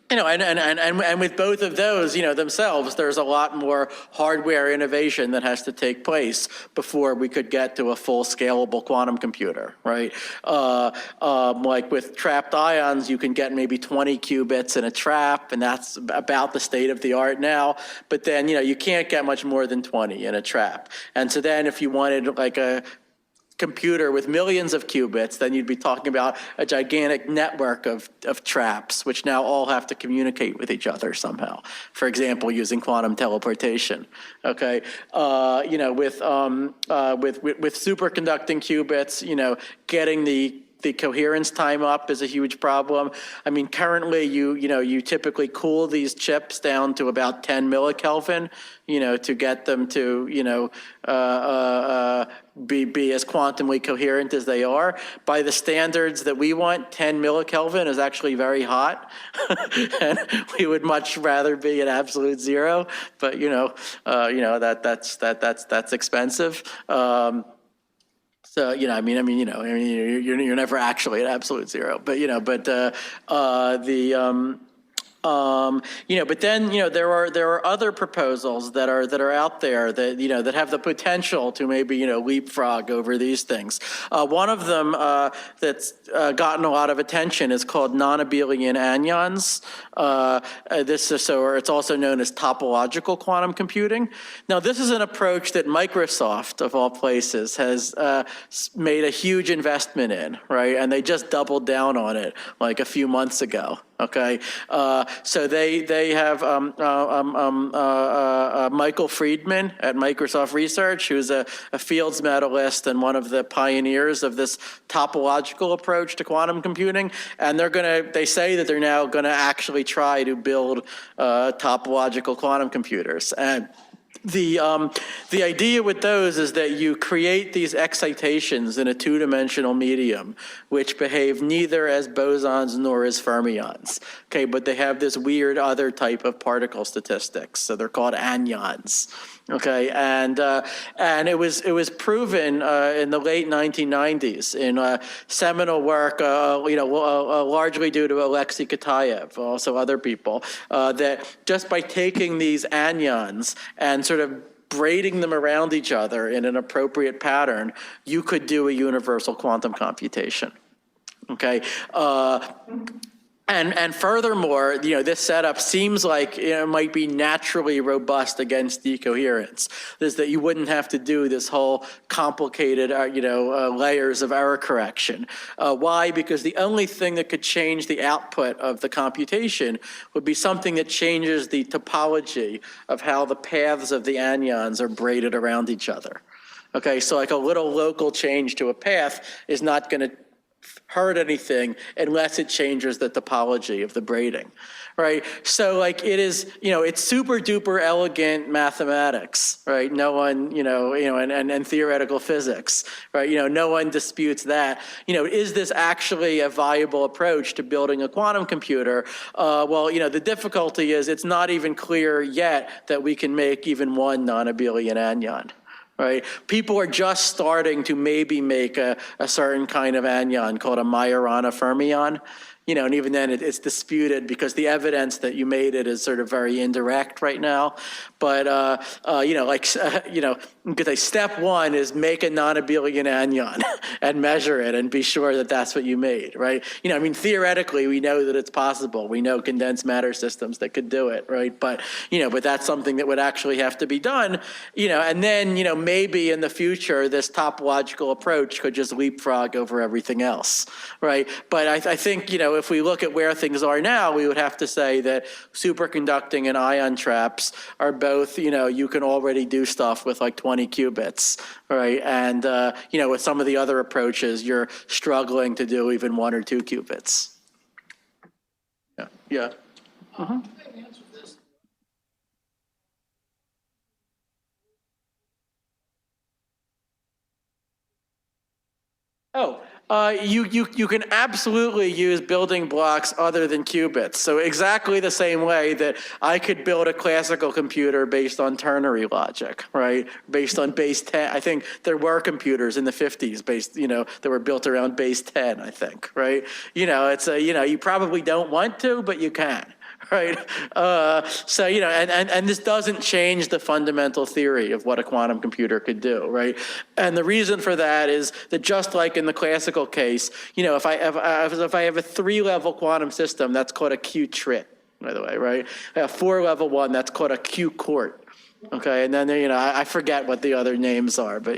And with both of those, themselves, there's a lot more hardware innovation that has to take place before we could get to a full scalable quantum computer, right? Like with trapped ions, you can get maybe 20 qubits in a trap, and that's about the state of the art now. But then, you can't get much more than 20 in a trap. And so then if you wanted like a computer with millions of qubits, then you'd be talking about a gigantic network of traps, which now all have to communicate with each other somehow. For example, using quantum teleportation. Okay, with superconducting qubits, getting the coherence time up is a huge problem. I mean, currently you typically cool these chips down to about 10 millikelvin, to get them to, be as quantumly coherent as they are. By the standards that we want, 10 millikelvin is actually very hot. And we would much rather be at absolute zero, but that's expensive. So, you're never actually at absolute zero, but but then, there are other proposals that are out there that, that have the potential to maybe, leapfrog over these things. One of them that's gotten a lot of attention is called non-abelian anyons. Or it's also known as topological quantum computing. Now, this is an approach that Microsoft, of all places, has made a huge investment in, right? And they just doubled down on it like a few months ago. Okay, so they have Michael Friedman at Microsoft Research, who's a Fields medalist and one of the pioneers of this topological approach to quantum computing. And they say that they're now gonna actually try to build topological quantum computers. And the idea with those is that you create these excitations in a two-dimensional medium, which behave neither as bosons nor as fermions. Okay, but they have this weird other type of particle statistics, so they're called anyons. Okay, and it was proven in the late 1990s in seminal work, largely due to Alexei Kitaev, also other people, that just by taking these anyons and sort of braiding them around each other in an appropriate pattern, you could do a universal quantum computation. Okay. And furthermore, this setup seems like it might be naturally robust against decoherence. Is that you wouldn't have to do this whole complicated, layers of error correction. Why? Because the only thing that could change the output of the computation would be something that changes the topology of how the paths of the anyons are braided around each other. Okay, so like a little local change to a path is not going to hurt anything unless it changes the topology of the braiding, right? So like it is, it's super duper elegant mathematics, right? No one, and theoretical physics, right? No one disputes that. Is this actually a viable approach to building a quantum computer? Well, the difficulty is it's not even clear yet that we can make even one non-abelian anyon. Right? People are just starting to maybe make a certain kind of anyon called a Majorana fermion. And even then it's disputed because the evidence that you made it is sort of very indirect right now. But, because step one is make a non-abelian anyon and measure it and be sure that that's what you made, right? Theoretically, we know that it's possible. We know condensed matter systems that could do it, right? But that's something that would actually have to be done, and then, maybe in the future, this topological approach could just leapfrog over everything else, right? But I think, if we look at where things are now, we would have to say that superconducting and ion traps are both, you can already do stuff with like 20 qubits, right? And, with some of the other approaches, you're struggling to do even 1 or 2 qubits. Yeah. Yeah. Uh-huh. Oh, you can absolutely use building blocks other than qubits. So exactly the same way that I could build a classical computer based on ternary logic, right? Based on base 10. I think there were computers in the 50s based, that were built around base 10, I think, right? It's you probably don't want to, but you can. right? So, and this doesn't change the fundamental theory of what a quantum computer could do, right? And the reason for that is that just like in the classical case, if I have a 3-level quantum system, that's called a Q-trit, by the way, right? A 4-level one, that's called a Q-quart. Okay, and then I forget what the other names are, but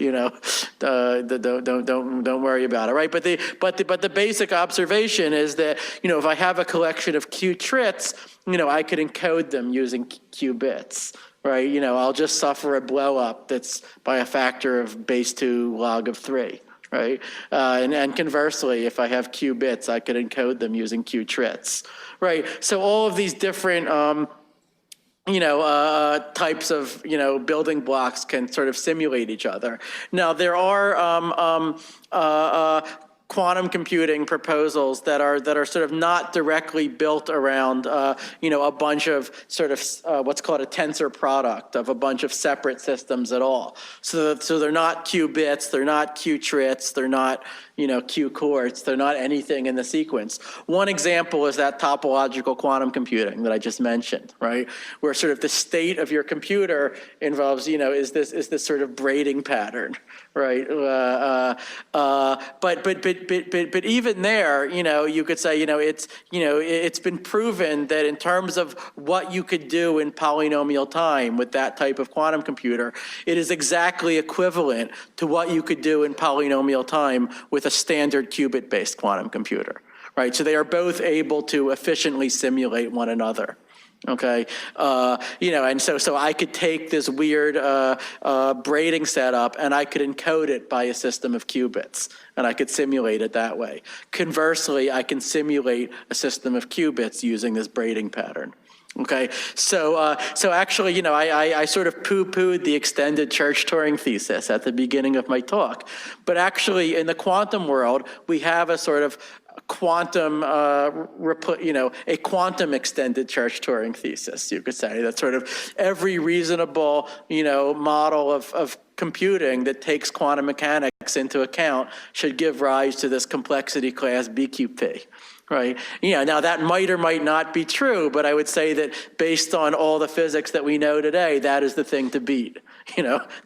don't worry about it, right? But the basic observation is that if I have a collection of Q trits, I could encode them using Q bits, right? I'll just suffer a blow up that's by a factor of base 2 log of 3. Right, and conversely, if I have Q bits, I could encode them using Q trits. Right, so all of these different types of, building blocks can sort of simulate each other. Now, there are quantum computing proposals that are sort of not directly built around, a bunch of sort of what's called a tensor product of a bunch of separate systems at all. So they're not qubits, they're not Q-trits, they're not, Q-quarts, they're not anything in the sequence. One example is that topological quantum computing that I just mentioned, right? Where sort of the state of your computer involves, is this sort of braiding pattern, right? But even there, you could say, it's been proven that in terms of what you could do in polynomial time with that type of quantum computer, it is exactly equivalent to what you could do in polynomial time with a standard qubit-based quantum computer, right? So they are both able to efficiently simulate one another. Okay, and so I could take this weird braiding setup and I could encode it by a system of qubits, and I could simulate it that way. Conversely, I can simulate a system of qubits using this braiding pattern. Okay, so actually, I sort of poo-pooed the extended Church-Turing thesis at the beginning of my talk, but actually in the quantum world, we have a sort of quantum, a quantum extended Church-Turing thesis, you could say. That's sort of every reasonable, model of computing that takes quantum mechanics into account should give rise to this complexity class BQP. Right. Now that might or might not be true, but I would say that based on all the physics that we know today, that is the thing to beat.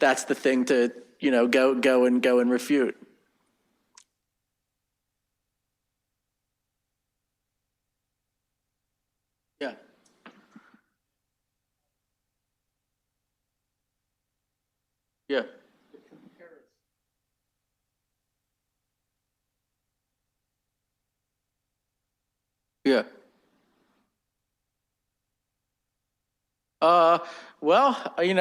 That's the thing to, go and refute. Yeah. Yeah. Yeah. Uh, well, when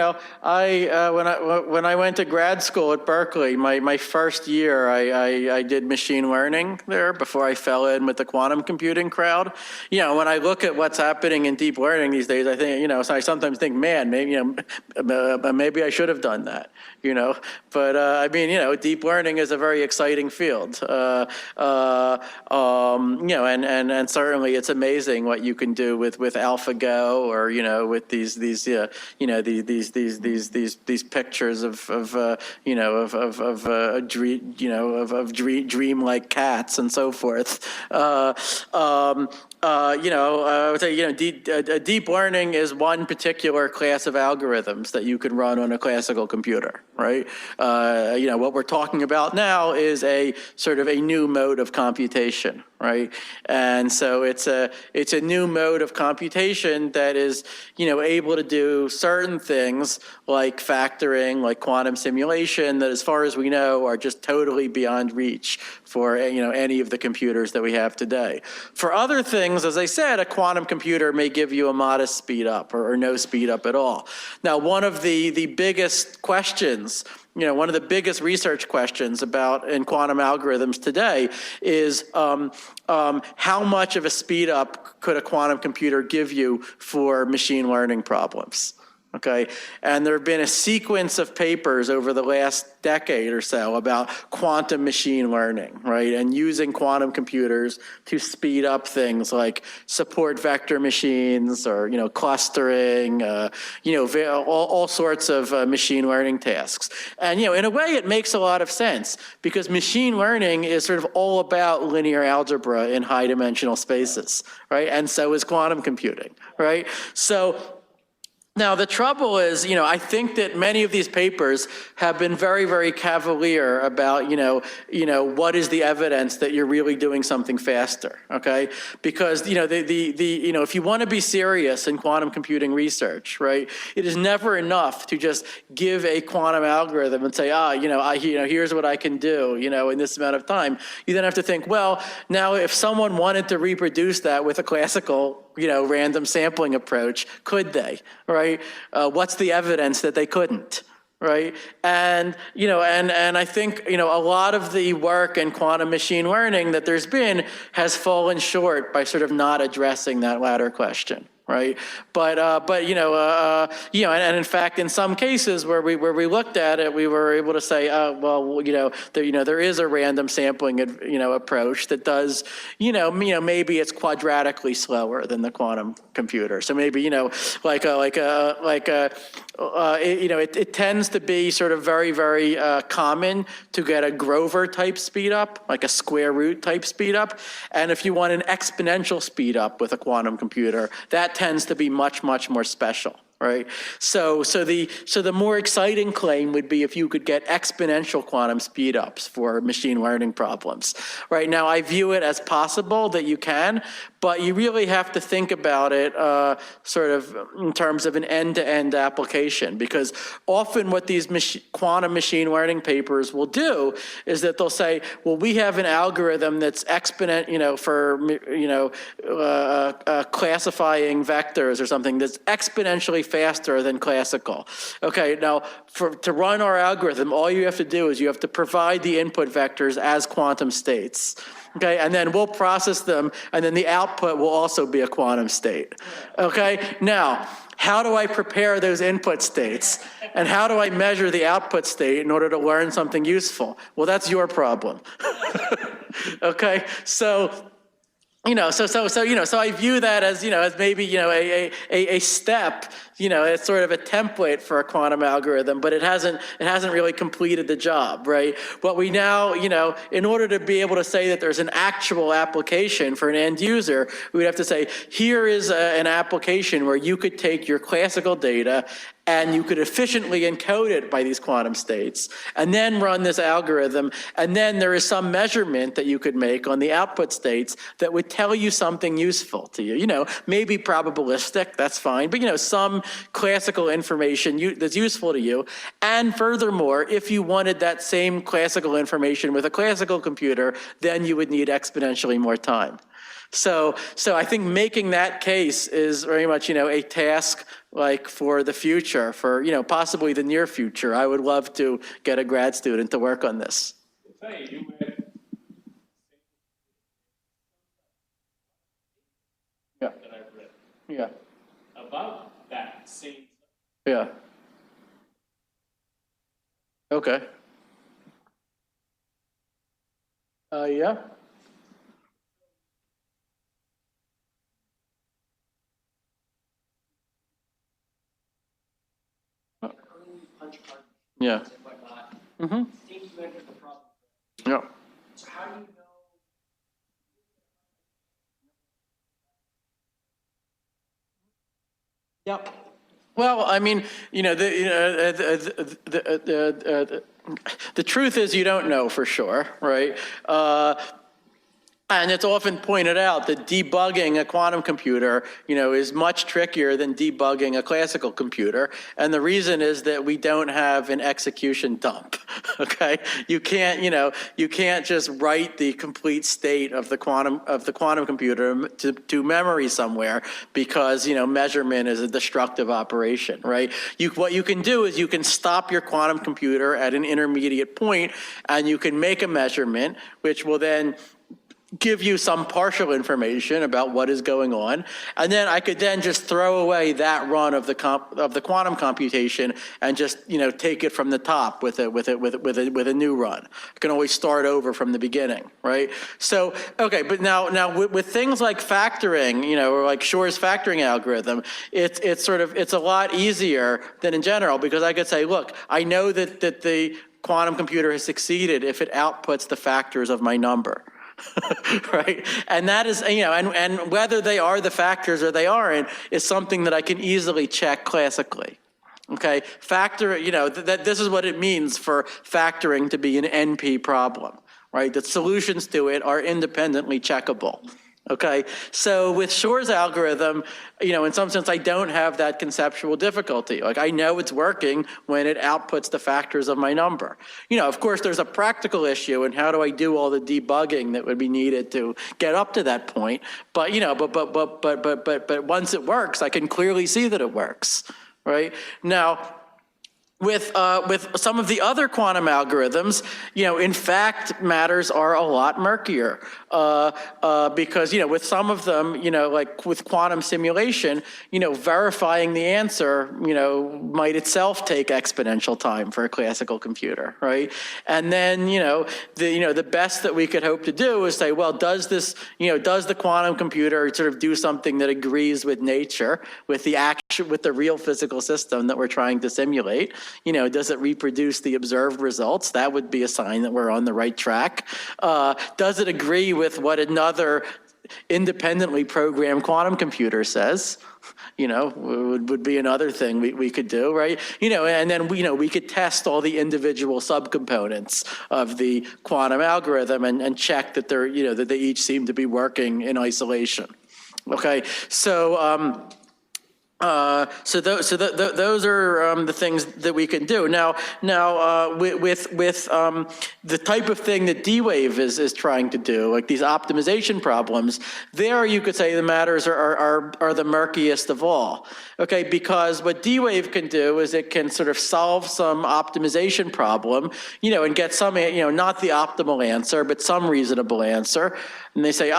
I went to grad school at Berkeley, my first year, I did machine learning there before I fell in with the quantum computing crowd. When I look at what's happening in deep learning these days, I think, so I sometimes think, man, maybe, maybe I should have done that, But I mean, deep learning is a very exciting field. And certainly it's amazing what you can do with AlphaGo or, with these pictures of dreamlike cats and so forth. I would say, deep learning is one particular class of algorithms that you can run on a classical computer, right? What we're talking about now is a sort of a new mode of computation, right? And so it's a new mode of computation that is, able to do certain things like factoring, like quantum simulation, that as far as we know are just totally beyond reach for, any of the computers that we have today. For other things, as I said, a quantum computer may give you a modest speed up or no speed up at all. Now, one of the biggest questions, one of the biggest research questions in quantum algorithms today is how much of a speed up could a quantum computer give you for machine learning problems? Okay, and there have been a sequence of papers over the last decade or so about quantum machine learning, right? And using quantum computers to speed up things like support vector machines or, clustering, all sorts of machine learning tasks. And, in a way, it makes a lot of sense because machine learning is sort of all about linear algebra in high dimensional spaces, right? And so is quantum computing, right? So now, the trouble is, I think that many of these papers have been very, very cavalier about, what is the evidence that you're really doing something faster, okay? Because, if you want to be serious in quantum computing research, right, it is never enough to just give a quantum algorithm and say, here's what I can do, in this amount of time. You then have to think, well, now if someone wanted to reproduce that with a classical random sampling approach, could they, right? What's the evidence that they couldn't, right? And, and I think, a lot of the work in quantum machine learning that there's been has fallen short by sort of not addressing that latter question. Right, but and in fact, in some cases where we looked at it, we were able to say, there is a random sampling, approach that does, maybe it's quadratically slower than the quantum computer. So maybe, it tends to be sort of very, very common to get a Grover type speed up, like a square root type speed up, and if you want an exponential speed up with a quantum computer, that tends to be much, much more special, right? So the more exciting claim would be if you could get exponential quantum speedups for machine learning problems. Right now, I view it as possible that you can, but you really have to think about it sort of in terms of an end-to-end application, because often what these quantum machine learning papers will do is that they'll say, well, we have an algorithm that's exponent, for classifying vectors or something that's exponentially faster than classical. Okay, now to run our algorithm, all you have to do is you have to provide the input vectors as quantum states. Okay, and then we'll process them, and then the output will also be a quantum state. Okay, now, how do I prepare those input states? And how do I measure the output state in order to learn something useful? Well, that's your problem. Okay, so I view that as, as maybe, a step, it's sort of a template for a quantum algorithm, but it hasn't really completed the job, right? But we now, in order to be able to say that there's an actual application for an end user, we would have to say, here is an application where you could take your classical data and you could efficiently encode it by these quantum states, and then run this algorithm, and then there is some measurement that you could make on the output states that would tell you something useful to you. Maybe probabilistic, that's fine, but some classical information that's useful to you. And furthermore, if you wanted that same classical information with a classical computer, then you would need exponentially more time. So I think making that case is very much, a task like for the future, for, possibly the near future. I would love to get a grad student to work on this. Yeah. That I've read. Yeah. About that same. Yeah. Okay. Yeah. Punch card Yeah. and whatnot. Mm-hmm. Think you entered the problem. Yeah. So how do you know? Yep. Well, I mean, the truth is you don't know for sure, right? And it's often pointed out that debugging a quantum computer, is much trickier than debugging a classical computer. And the reason is that we don't have an execution dump, okay? You can't just write the complete state of the quantum computer to memory somewhere because, measurement is a destructive operation, right? What you can do is you can stop your quantum computer at an intermediate point and you can make a measurement, which will then give you some partial information about what is going on, and then I could then just throw away that run of the quantum computation and just take it from the top with a new run. I can always start over from the beginning, right? So okay, but now with things like factoring, or like Shor's factoring algorithm, it's a lot easier than in general, because I could say, look, I know that the quantum computer has succeeded if it outputs the factors of my number. Right? And that is, and whether they are the factors or they aren't is something that I can easily check classically. Okay, this is what it means for factoring to be an NP problem, right? That solutions to it are independently checkable. Okay, so with Shor's algorithm, in some sense, I don't have that conceptual difficulty. Like, I know it's working when it outputs the factors of my number. Of course, there's a practical issue, and how do I do all the debugging that would be needed to get up to that point? But but once it works, I can clearly see that it works, right? Now, with some of the other quantum algorithms, in fact, matters are a lot murkier, because with some of them, like with quantum simulation, verifying the answer, might itself take exponential time for a classical computer, right? And then the best that we could hope to do is say, well, does the quantum computer sort of do something that agrees with nature, with the real physical system that we're trying to simulate? Does it reproduce the observed results? That would be a sign that we're on the right track. Does it agree with what another independently programmed quantum computer says? Would be another thing we could do, right? And then we could test all the individual subcomponents of the quantum algorithm and check that that they each seem to be working in isolation. Okay, so. Those are the things that we can do. Now, with the type of thing that D-Wave is trying to do, like these optimization problems, there you could say the matters are the murkiest of all. Okay, because what D-Wave can do is it can sort of solve some optimization problem, and get some, not the optimal answer, but some reasonable answer. And they say,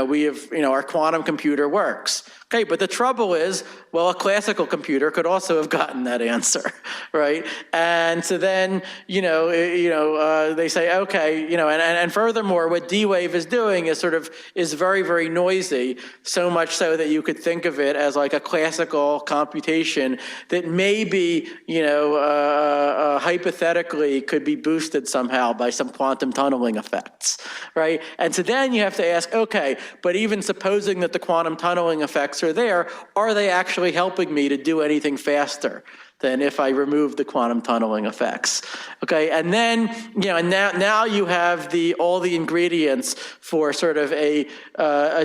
we have, our quantum computer works. Okay, but the trouble is, well, a classical computer could also have gotten that answer, right? And so then, they say, okay, and furthermore, what D-Wave is doing is very, very noisy, so much so that you could think of it as like a classical computation that maybe, hypothetically could be boosted somehow by some quantum tunneling effects, right? And so then you have to ask, okay, but even supposing that the quantum tunneling effects are there, are they actually helping me to do anything faster than if I remove the quantum tunneling effects? Okay, and then, and now you have all the ingredients for sort of a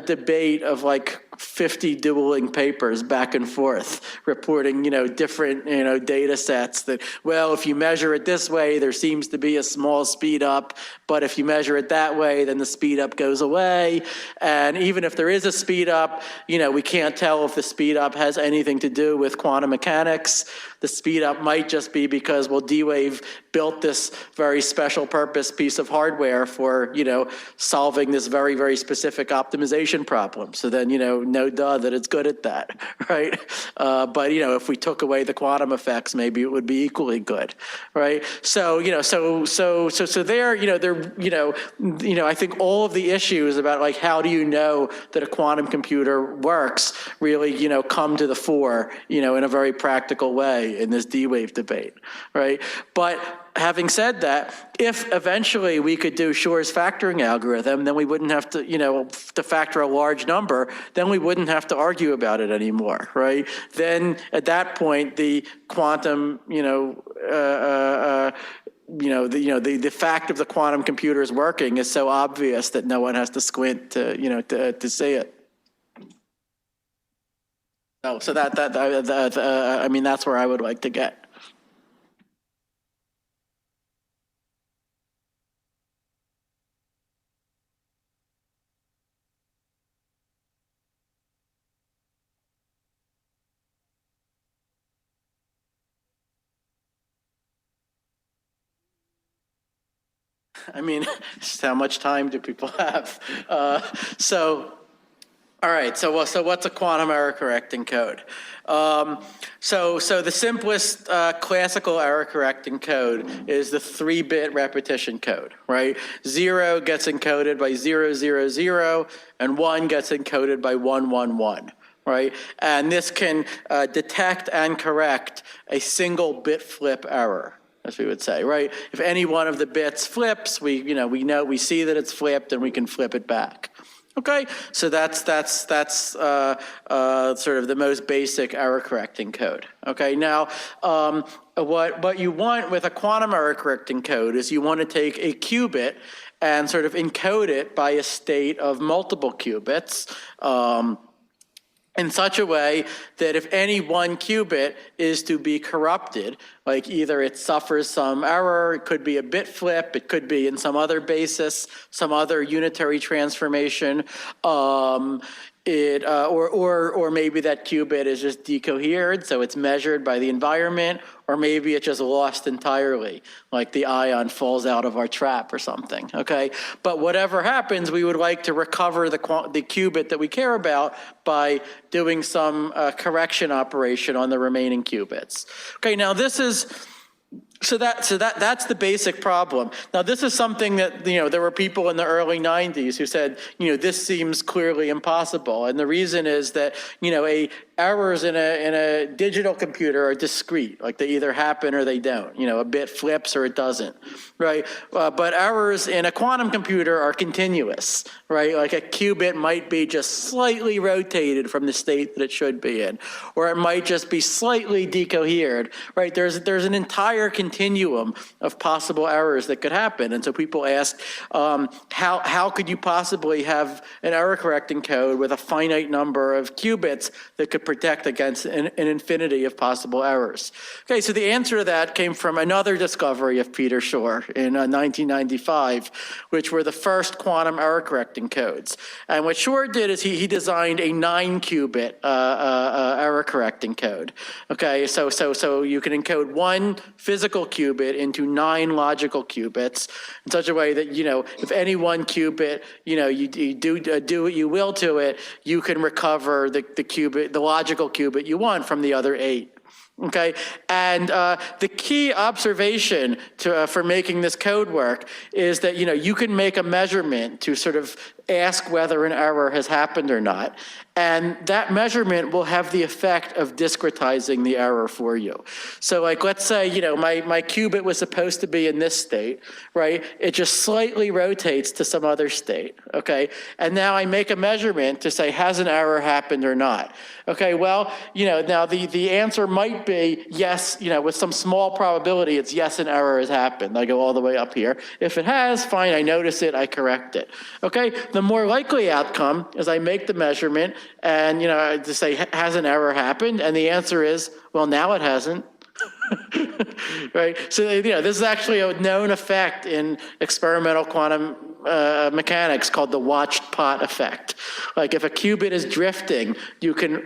debate of like 50 dueling papers back and forth, reporting, different, data sets that, well, if you measure it this way, there seems to be a small speed up, but if you measure it that way, then the speed up goes away. And even if there is a speed up, we can't tell if the speed up has anything to do with quantum mechanics. The speed up might just be because, well, D-Wave built this very special purpose piece of hardware for, solving this very, very specific optimization problem. So then, no duh that it's good at that, right? But, if we took away the quantum effects, maybe it would be equally good, right? So, so there, I think all of the issues about like, how do you know that a quantum computer works really, come to the fore, in a very practical way in this D-Wave debate, right? But having said that, if eventually we could do Shor's factoring algorithm, then we wouldn't have to, to factor a large number, then we wouldn't have to argue about it anymore, right? Then at that point, the quantum, the fact of the quantum computers working is so obvious that no one has to squint to see it. So I mean, that's where I would like to get. I mean, just how much time do people have? All right, so what's a quantum error correcting code? So the simplest classical error correcting code is the 3-bit repetition code, right? 0 gets encoded by 000, and 1 gets encoded by 111. Right? And this can detect and correct a single bit flip error, as we would say, right? If any one of the bits flips, we see that it's flipped and we can flip it back. Okay, so that's sort of the most basic error correcting code. Okay, now what you want with a quantum error correcting code is you want to take a qubit and sort of encode it by a state of multiple qubits. In such a way that if any one qubit is to be corrupted, like either it suffers some error, it could be a bit flip, it could be in some other basis, some other unitary transformation, or maybe that qubit is just decohered, so it's measured by the environment, or maybe it's just lost entirely, like the ion falls out of our trap or something, okay? But whatever happens, we would like to recover the qubit that we care about by doing some correction operation on the remaining qubits. Okay, now this is, that's the basic problem. Now, this is something that, there were people in the early 90s who said, this seems clearly impossible. And the reason is that, errors in a digital computer are discrete, like they either happen or they don't. A bit flips or it doesn't, right? But errors in a quantum computer are continuous, right? Like a qubit might be just slightly rotated from the state that it should be in, or it might just be slightly decohered, right? There's an entire continuum of possible errors that could happen. And so people ask, how could you possibly have an error correcting code with a finite number of qubits that could protect against an infinity of possible errors? Okay, so the answer to that came from another discovery of Peter Shor in 1995, which were the first quantum error correcting codes. And what Shor did is he designed a 9-qubit error correcting code. Okay, so you can encode one physical qubit into 9 logical qubits in such a way that, if any one qubit, you do what you will to it, you can recover the qubit, the logical qubit you want from the other 8. Okay, and the key observation for making this code work is that you can make a measurement to sort of ask whether an error has happened or not, and that measurement will have the effect of discretizing the error for you. So, like, let's say my qubit was supposed to be in this state, right? It just slightly rotates to some other state. Okay, and now I make a measurement to say, has an error happened or not? Okay, well, now the answer might be yes, with some small probability, it's yes, an error has happened. I go all the way up here. If it has, fine, I notice it, I correct it. Okay, the more likely outcome is I make the measurement and, to say, has an error happened? And the answer is, well, now it hasn't. Right? So, this is actually a known effect in experimental quantum mechanics called the watched pot effect. Like if a qubit is drifting,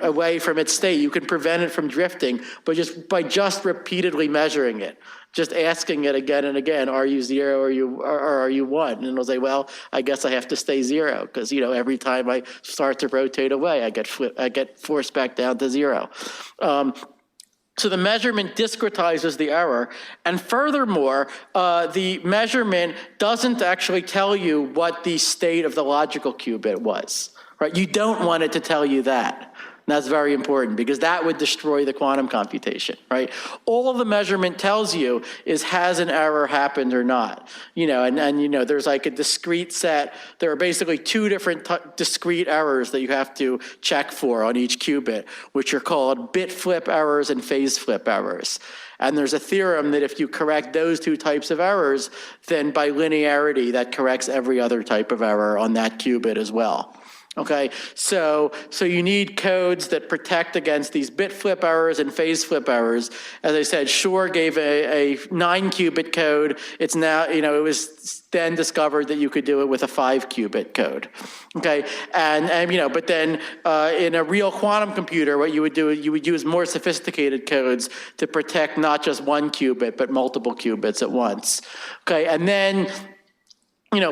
away from its state, you can prevent it from drifting, but by just repeatedly measuring it. Just asking it again and again, are you 0 or are you 1? And it'll say, well, I guess I have to stay 0 because every time I start to rotate away, I get forced back down to 0. So the measurement discretizes the error, and furthermore, the measurement doesn't actually tell you what the state of the logical qubit was. Right? You don't want it to tell you that. And that's very important because that would destroy the quantum computation, right? All the measurement tells you is has an error happened or not, and there's like a discrete set. There are basically 2 different discrete errors that you have to check for on each qubit, which are called bit flip errors and phase flip errors. And there's a theorem that if you correct those 2 types of errors, then by linearity, that corrects every other type of error on that qubit as well. Okay, so you need codes that protect against these bit flip errors and phase flip errors. As I said, Shor gave a 9-qubit code. It's now, it was then discovered that you could do it with a 5-qubit code. Okay, and but then in a real quantum computer, what you would do is you would use more sophisticated codes to protect not just 1 qubit, but multiple qubits at once. Okay, and then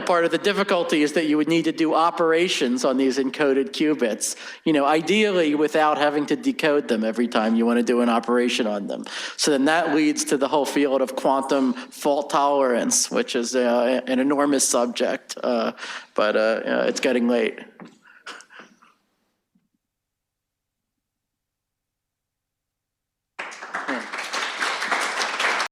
part of the difficulty is that you would need to do operations on these encoded qubits, ideally without having to decode them every time you want to do an operation on them. So then that leads to the whole field of quantum fault tolerance, which is an enormous subject, but it's getting late.